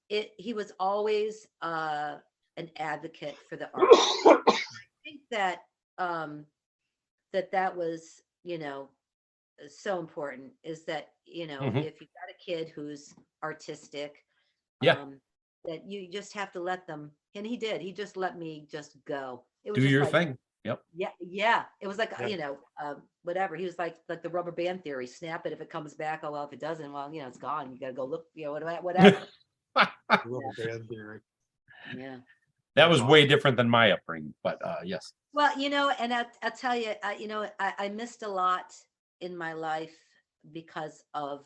A: He was always an advocate for the art. I think that that was, so important is that, if you've got a kid who's artistic, that you just have to let them, and he did. He just let me just go. It was
C: do your
A: like,
C: thing. Yep.
A: Yeah. It was like, whatever. He was like the rubber band theory. Snap it if it comes back. Oh well, if it doesn't, well, it's gone. You got to go look. Whatever.
B: Rubber band theory.
A: Yeah.
C: That was way different than my upbringing, but yes.
A: Well, and I'll tell you, I missed a lot in my life because of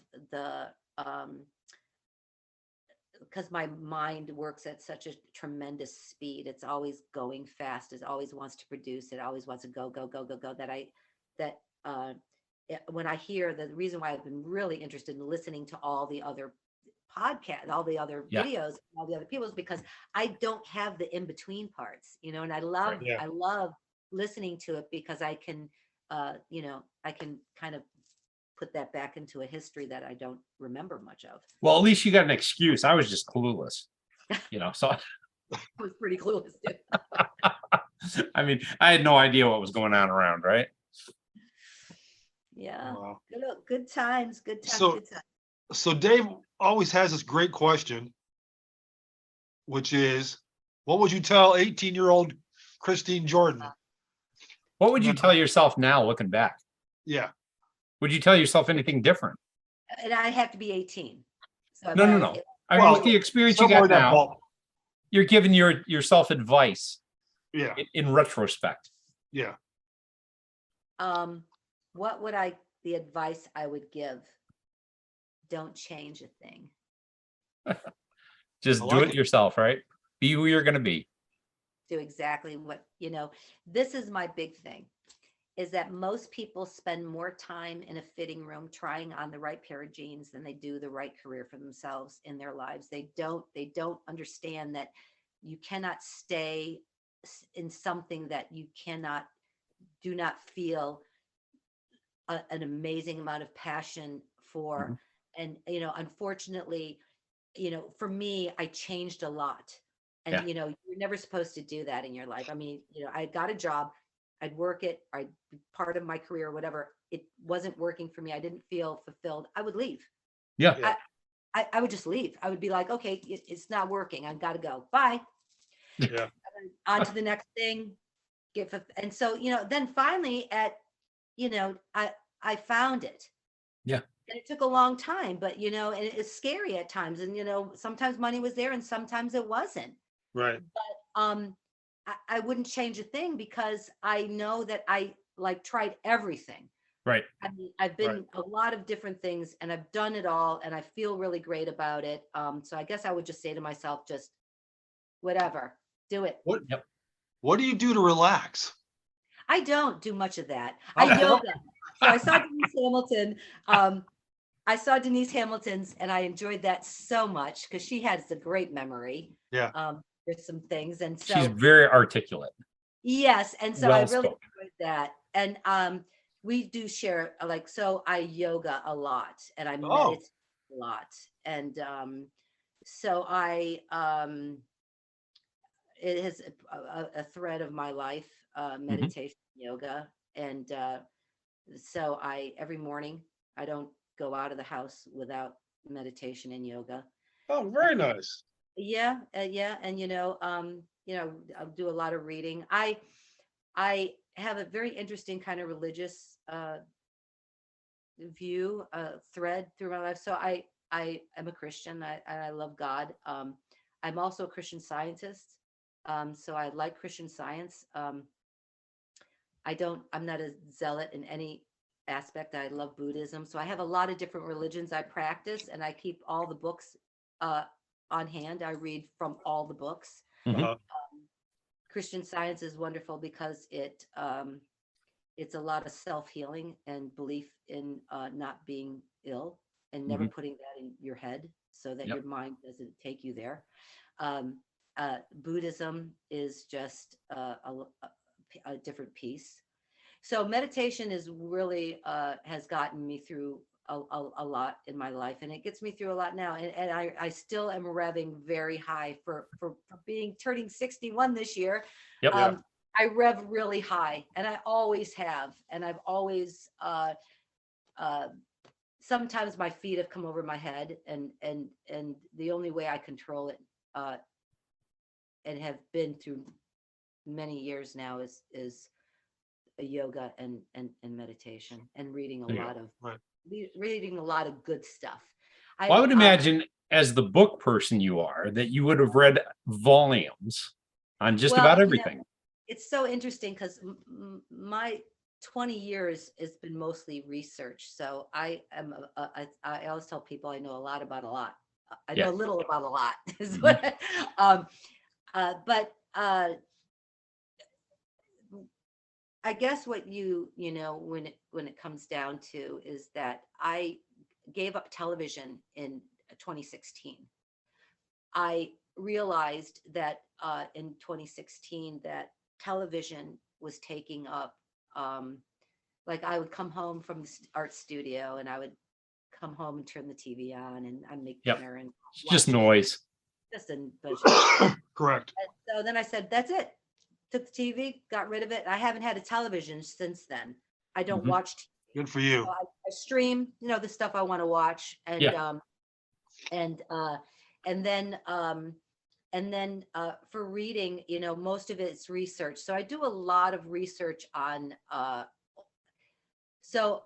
A: because my mind works at such a tremendous speed. It's always going fast. It always wants to produce. It always wants to go. When I hear the reason why I've been really interested in listening to all the other podcasts, all the other videos, all the other people, is because I don't have the in between parts, and I love listening to it because I can, I can kind of put that back into a history that I don't remember much of.
C: Well, at least you got an excuse. I was just clueless, so
A: I was pretty clueless too.
C: I mean, I had no idea what was going on around, right?
A: Yeah.
B: Wow.
A: Good times, good times,
B: So-
A: good times.
B: So Dave always has this great question, which is, what would you tell 18-year-old Christine Jordan?
C: What would you tell yourself now looking back?
B: Yeah.
C: Would you tell yourself anything different?
A: And I have to be 18. So
C: No. I mean,
B: Well,
C: with the experience you
B: somewhere
C: got
B: in that
C: now,
B: ball-
C: you're giving yourself advice
B: Yeah.
C: in retrospect.
B: Yeah.
A: What would the advice I would give? Don't change a thing.
C: Just
B: I
C: do
B: like
C: it
B: it.
C: yourself, right? Be who you're going to be.
A: Do exactly what, this is my big thing, is that most people spend more time in a fitting room trying on the right pair of jeans than they do the right career for themselves in their lives. They don't understand that you cannot stay in something that you do not feel an amazing amount of passion for.
C: Mhm.
A: And, unfortunately, for me, I changed a lot. And,
C: Yeah.
A: you're never supposed to do that in your life. I mean, I got a job, I'd work it, I'd be part of my career, whatever. It wasn't working for me. I didn't feel fulfilled. I would leave.
C: Yeah.
B: Yeah.
A: I would just leave. I would be like, okay, it's not working. I've got to go. Bye.
B: Yeah.
A: On to the next thing. And so, then finally I found it.
C: Yeah.
A: And it took a long time, but and it's scary at times. And sometimes money was there and sometimes it wasn't.
B: Right.
A: I wouldn't change a thing because I know that I tried everything.
C: Right.
A: I mean, I've been a lot of different things and I've done it all and I feel really great about it. So I guess I would just say to myself, just whatever, do it.
B: What do you do to relax?
A: I don't do much of that.
B: Oh.
A: I yoga. So I saw Denise Hamilton. I saw Denise Hamilton's and I enjoyed that so much because she has a great memory.
B: Yeah.
A: There's some things. And so
C: She's very articulate.
A: yes. And so I really
C: Well-spoken.
A: enjoyed that. And we do share, so I yoga a lot and I meditate a lot. And so it is a thread of my life, meditation, yoga. And so every morning, I don't go out of the house without meditation and yoga.
B: Oh, very nice.
A: Yeah. Yeah. And, I'll do a lot of reading. I have a very interesting kind of religious view, thread through my life. So I am a Christian. I love God. I'm also a Christian Scientist. So I like Christian Science. I'm not a zealot in any aspect. I love Buddhism. So I have a lot of different religions I practice and I keep all the books on hand. I read from all the books.
C: Mhm.
A: Christian Science is wonderful because it's a lot of self-healing and belief in not being ill and never putting that in your head so that your mind doesn't take you there. Buddhism is just a different piece. So meditation is really has gotten me through a lot in my life, and it gets me through a lot now. And I still am revving very high for turning 61 this year.
C: Yep.
A: I rev really high, and I always have, and I've always. Sometimes my feet have come over my head, and the only way I control it, and have been through many years now, is a yoga and meditation and reading a lot of reading a lot of good stuff.
C: Well, I would imagine as the book person you are, that you would have read volumes on just about everything.
A: It's so interesting because my 20 years has been mostly research. So I always tell people I know a lot about a lot. I know a little about a lot. Is what, but I guess what when it comes down to is that I gave up television in 2016. I realized that in 2016 that television was taking up like I would come home from the art studio and I would come home and turn the TV on and I'd make dinner and
C: just noise.
A: Just a
B: correct.
A: And so then I said, that's it. Took the TV, got rid of it. I haven't had a television since then. I don't watch TV.
B: Good for you.
A: So I stream, the stuff I want to watch, and then for reading, most of it's research. So I do a lot of research on. So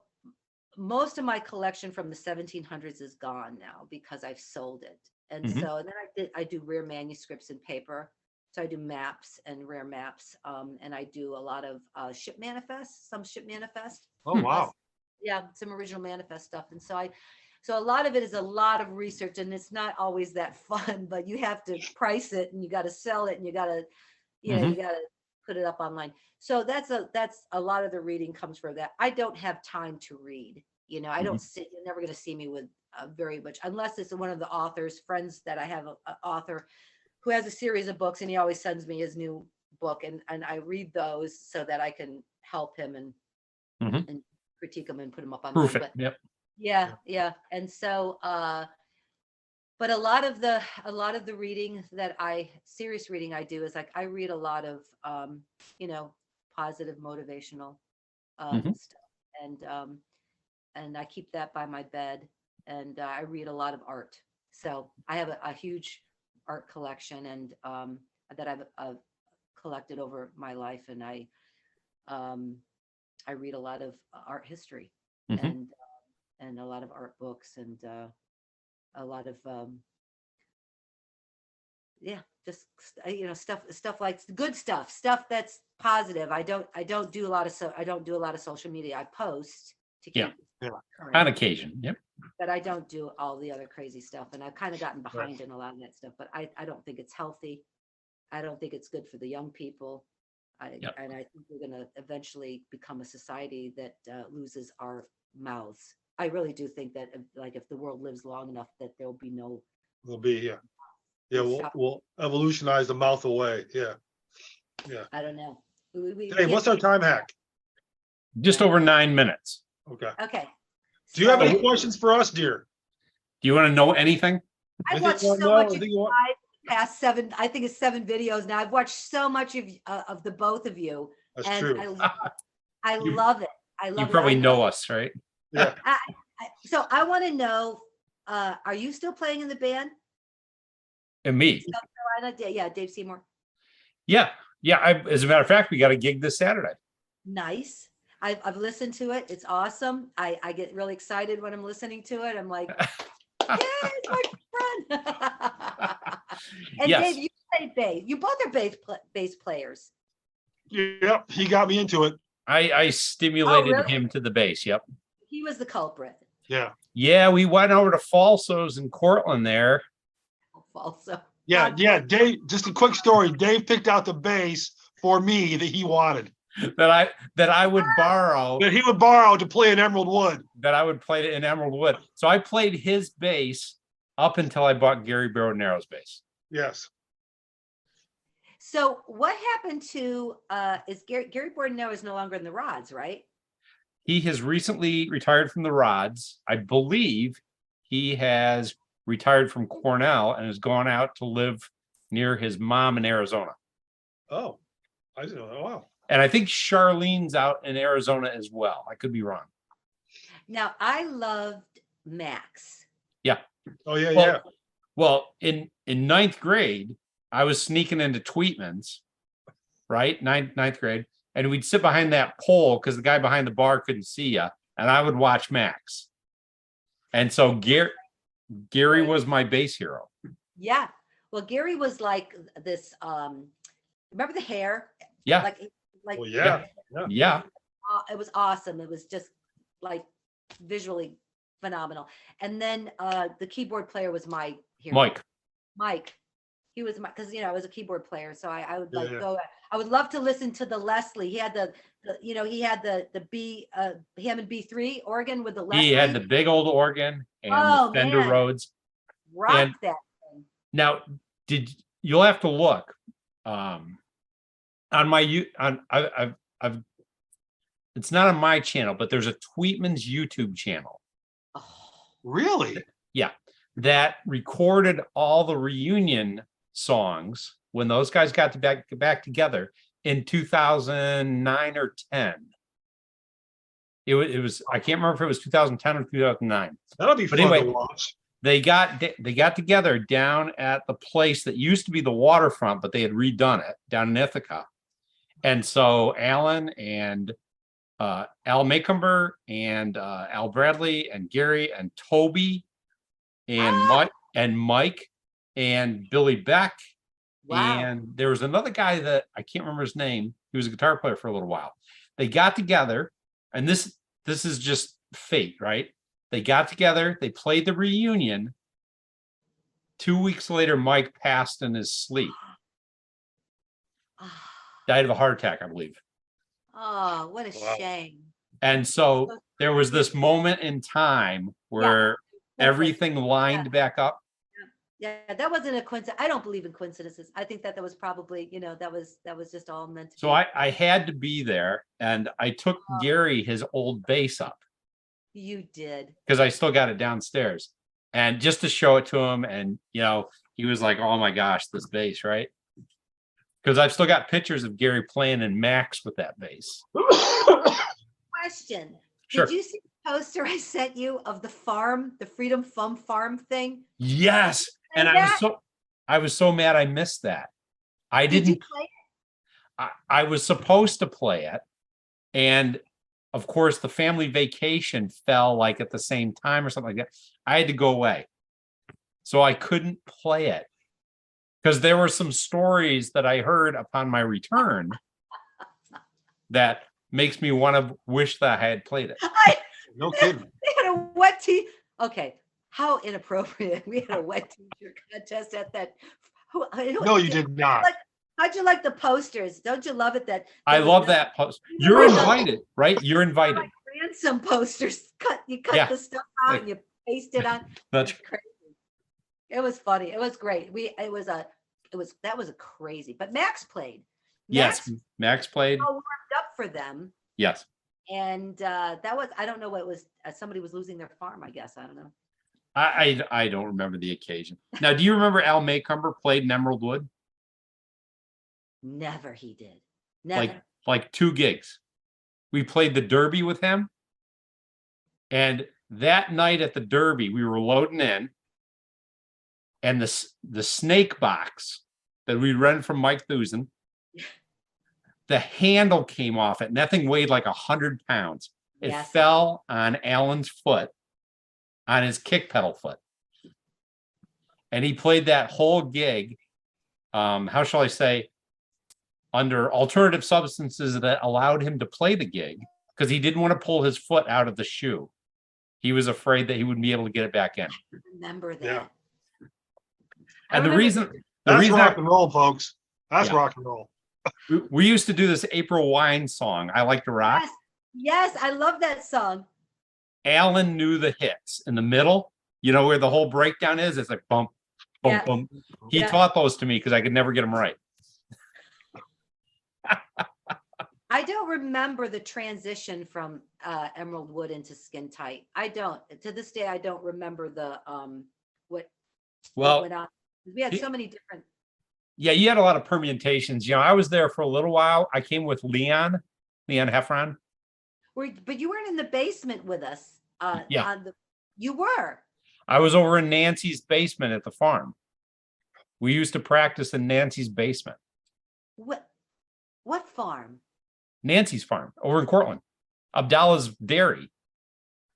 A: most of my collection from the 1700s is gone now because I've sold it, and so and then I do rare manuscripts in paper. So I do maps and rare maps, and I do a lot of ship manifests, some ship manifest.
B: Oh, wow.
A: Yeah, some original manifest stuff. And so a lot of it is a lot of research, and it's not always that fun, but you have to price it and you got to sell it and you got to, you got to put it up online. So that's a lot of the reading comes from that. I don't have time to read, I don't sit, you're never going to see me with very much, unless it's one of the authors, friends that I have an author who has a series of books, and he always sends me his new book, and I read those so that I can help him and critique them and put them up on
C: proof it. Yep.
A: Yeah. And so but a lot of the reading that serious reading I do is like I read a lot of positive motivational stuff, and I keep that by my bed, and I read a lot of art. So I have a huge art collection, and that I've collected over my life, and I read a lot of art history and a lot of art books, and a lot of just stuff like good stuff that's positive. I don't do a lot of social media. I post to keep current,
C: on occasion. Yep.
A: But I don't do all the other crazy stuff, and I've kind of gotten behind in a lot of that stuff. But I don't think it's healthy. I don't think it's good for the young people. And I think we're going to eventually become a society that loses our mouths. I really do think that, like, if the world lives long enough, that there'll be no.
B: We'll be we'll evolutionize the mouth away. Yeah.
A: I don't know.
B: Hey, what's our time hack?
C: Just over 9 minutes.
A: Okay.
B: Do you have any questions for us, dear?
C: Do you want to know anything?
A: I watched so much of the past 7. I think it's 7 videos now. I've watched so much of the both of you.
B: That's true.
A: I love it.
C: You probably know us, right?
B: Yeah.
A: So I want to know, are you still playing in the band?
C: And me?
A: South Carolina? Yeah, Dave Seymour.
C: Yeah. As a matter of fact, we got a gig this Saturday.
A: Nice. I've listened to it. It's awesome. I get really excited when I'm listening to it. I'm like, yeah, it's my friend. And
C: yes.
A: Dave, you play bass. You both are bass players.
B: Yep, he got me into it.
C: I stimulated him to the bass. Yep.
A: He was the culprit.
B: Yeah,
C: we went over to Falso's in Cortland there.
A: Falso.
B: Yeah. Dave, just a quick story. Dave picked out the bass for me that he wanted.
C: That I would borrow.
B: That he would borrow to play in Emerald Wood.
C: That I would play in Emerald Wood. So I played his bass up until I bought Gary Brodenaro's bass.
B: Yes.
A: So what happened to is Gary Brodenaro is no longer in the Rods, right?
C: He has recently retired from the Rods. I believe he has retired from Cornell and has gone out to live near his mom in Arizona.
B: Oh, I didn't know that. Wow.
C: And I think Charlene's out in Arizona as well. I could be wrong.
A: Now, I loved Max.
C: Yeah.
B: Oh, yeah.
C: Well, in 9th grade, I was sneaking into Tweetman's, right? Ninth grade. And we'd sit behind that pole because the guy behind the bar couldn't see you. And I would watch Max. And so Gary was my bass hero.
A: Yeah. Well, Gary was like this, remember the hair?
C: Yeah.
A: Like,
C: yeah.
A: It was awesome. It was just like visually phenomenal. And then the keyboard player was my hero. Mike. He was my, because I was a keyboard player, so I would go. I would love to listen to the Leslie. He had the B Hammond B3 organ with the Leslie.
C: He had the big old organ and the Fender Rhodes.
A: Rock that thing.
C: Now, you'll have to look on my I've it's not on my channel, but there's a Tweetman's YouTube channel.
A: Oh,
B: Really?
C: Yeah. That recorded all the reunion songs when those guys got to back together in 2009 or 10. It was I can't remember if it was 2010 or 2009.
B: That'll be fun to watch.
C: They got together down at the place that used to be the waterfront, but they had redone it down in Ithaca. And so Alan and Al Maycomber and Al Bradley and Gary and Toby and Mike and Billy Beck.
A: wow.
C: And there was another guy that I can't remember his name. He was a guitar player for a little while. They got together, and this is just fate, right? They got together, they played the reunion. 2 weeks later, Mike passed in his sleep. Died of a heart attack, I believe.
A: Oh, what a shame.
C: And so there was this moment in time where everything lined back up.
A: Yeah, that wasn't a coincidence. I don't believe in coincidences. I think that was probably, that was just all meant to be.
C: So I had to be there, and I took Gary his old bass up.
A: You did.
C: Because I still got it downstairs. And just to show it to him, and he was like, oh my gosh, this bass, right? Because I've still got pictures of Gary playing in Max with that bass.
A: Question.
C: Sure.
A: Did you see the poster I sent you of the farm, the Freedom Farm thing?
C: Yes. And I was so mad I missed that.
A: Did you play it?
C: I was supposed to play it. And of course, the family vacation fell like at the same time or something like that. I had to go away. So I couldn't play it. Because there were some stories that I heard upon my return that makes me want to wish that I had played it.
B: No kidding.
A: They had a wet tea. Okay. How inappropriate. We had a wet t-shirt contest at that.
B: No, you did not.
A: How'd you like the posters? Don't you love it that
C: I love that post. You're invited, right? You're invited.
A: Like ransom posters. You cut the stuff out and you paste it on.
C: That's
A: crazy. It was funny. It was great. That was a crazy. But Max played.
C: Max played.
A: Warmed up for them.
C: Yes.
A: And that was, I don't know what it was. Somebody was losing their farm, I guess. I don't know.
C: I don't remember the occasion. Now, do you remember Al Maycomber played in Emerald Wood?
A: Never he did. Never.
C: Like 2 gigs. We played the Derby with him. And that night at the Derby, we were loading in. And the snake box that we rented from Mike Thusen, the handle came off it. And that thing weighed like 100 pounds. It fell on Alan's foot, on his kick pedal foot. And he played that whole gig, how shall I say, under alternative substances that allowed him to play the gig because he didn't want to pull his foot out of the shoe. He was afraid that he wouldn't be able to get it back in.
A: I remember that.
B: Yeah.
C: And the reason
B: rock and roll, folks. That's rock and roll.
C: We used to do this April Wine song, I Like to Rock.
A: Yes, I love that song.
C: Alan knew the hits in the middle, where the whole breakdown is. It's like bump, bump, bump. He taught those to me because I could never get them right.
A: I don't remember the transition from Emerald Wood into Skin Tight. I don't. To this day, I don't remember the what went on. We had so many different.
C: Yeah, you had a lot of permutations. I was there for a little while. I came with Leon Heffron.
A: But you weren't in the basement with us. You were.
C: I was over in Nancy's basement at the farm. We used to practice in Nancy's basement.
A: What farm?
C: Nancy's farm over in Cortland. Abdallah's dairy.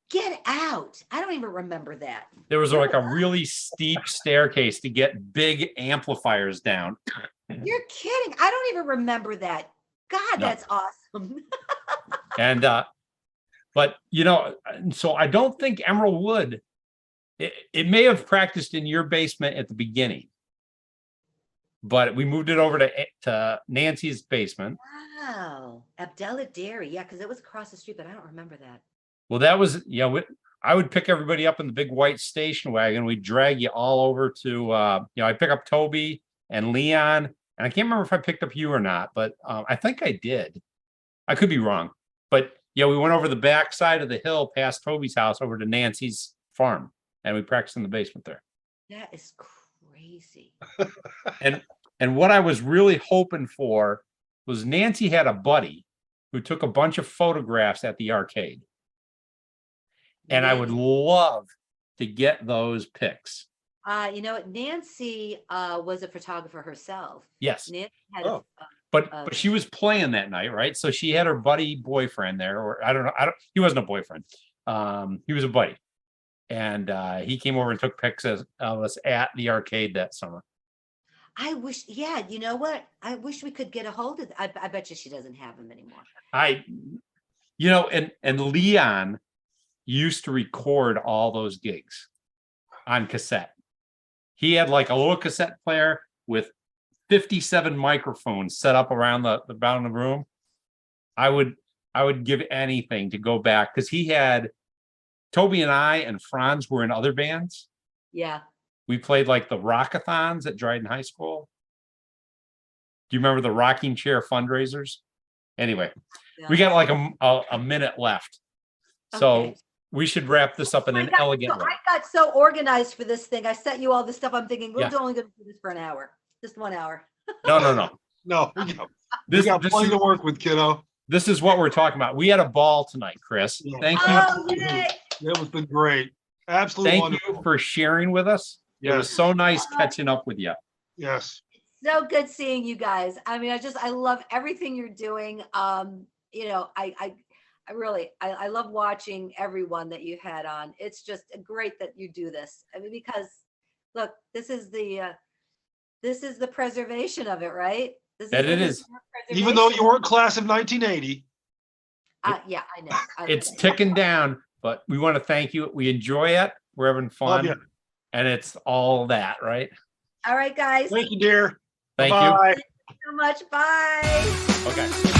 A: Get out. I don't even remember that.
C: There was like a really steep staircase to get big amplifiers down.
A: You're kidding. I don't even remember that. God, that's awesome.
C: And but so I don't think Emerald Wood, it may have practiced in your basement at the beginning, but we moved it over to Nancy's basement.
A: Wow. Abdallah Dairy. Yeah, because it was across the street, but I don't remember that.
C: Well, that was, I would pick everybody up in the big white station wagon. We'd drag you all over to, I pick up Toby and Leon, and I can't remember if I picked up you or not, but I think I did. I could be wrong, but Yeah, we went over the back side of the hill past Toby's house over to Nancy's farm, and we practiced in the basement there.
A: That is crazy.
C: And what I was really hoping for was Nancy had a buddy who took a bunch of photographs at the arcade. And I would love to get those pics.
A: You know what? Nancy was a photographer herself.
C: Yes.
A: Nancy had
C: but she was playing that night, right? So she had her buddy boyfriend there, or I don't know. He wasn't a boyfriend. He was a buddy. And he came over and took pics of us at the arcade that summer.
A: I wish, yeah, you know what? I wish we could get a hold of. I bet you she doesn't have them anymore.
C: And Leon used to record all those gigs on cassette. He had like a little cassette player with 57 microphones set up around the bound of the room. I would give anything to go back, because he had Toby and I and Franz were in other bands.
A: Yeah.
C: We played like the Rockathons at Dryden High School. Do you remember the rocking chair fundraisers? Anyway, we got like a minute left. So we should wrap this up in an elegant way.
A: I got so organized for this thing. I sent you all this stuff. I'm thinking we're only going to do this for an hour. Just 1 hour.
B: No, we got plenty to work with, kiddo.
C: This is what we're talking about. We had a ball tonight, Chris.
B: Yeah.
C: Thank you.
B: That was been great. Absolutely wonderful.
C: Thank you for sharing with us. It was so nice catching up with you.
B: Yes.
A: So good seeing you guys. I mean, I love everything you're doing. You know, I really love watching everyone that you had on. It's just great that you do this. I mean, because look, this is the preservation of it, right?
C: That it is.
B: Even though you weren't class of 1980.
A: Yeah, I know.
C: It's ticking down, but we want to thank you. We enjoy it. We're having fun. And it's all that, right?
A: All right, guys.
B: Thank you, dear.
C: Thank you.
A: Thank you so much. Bye.
C: Okay.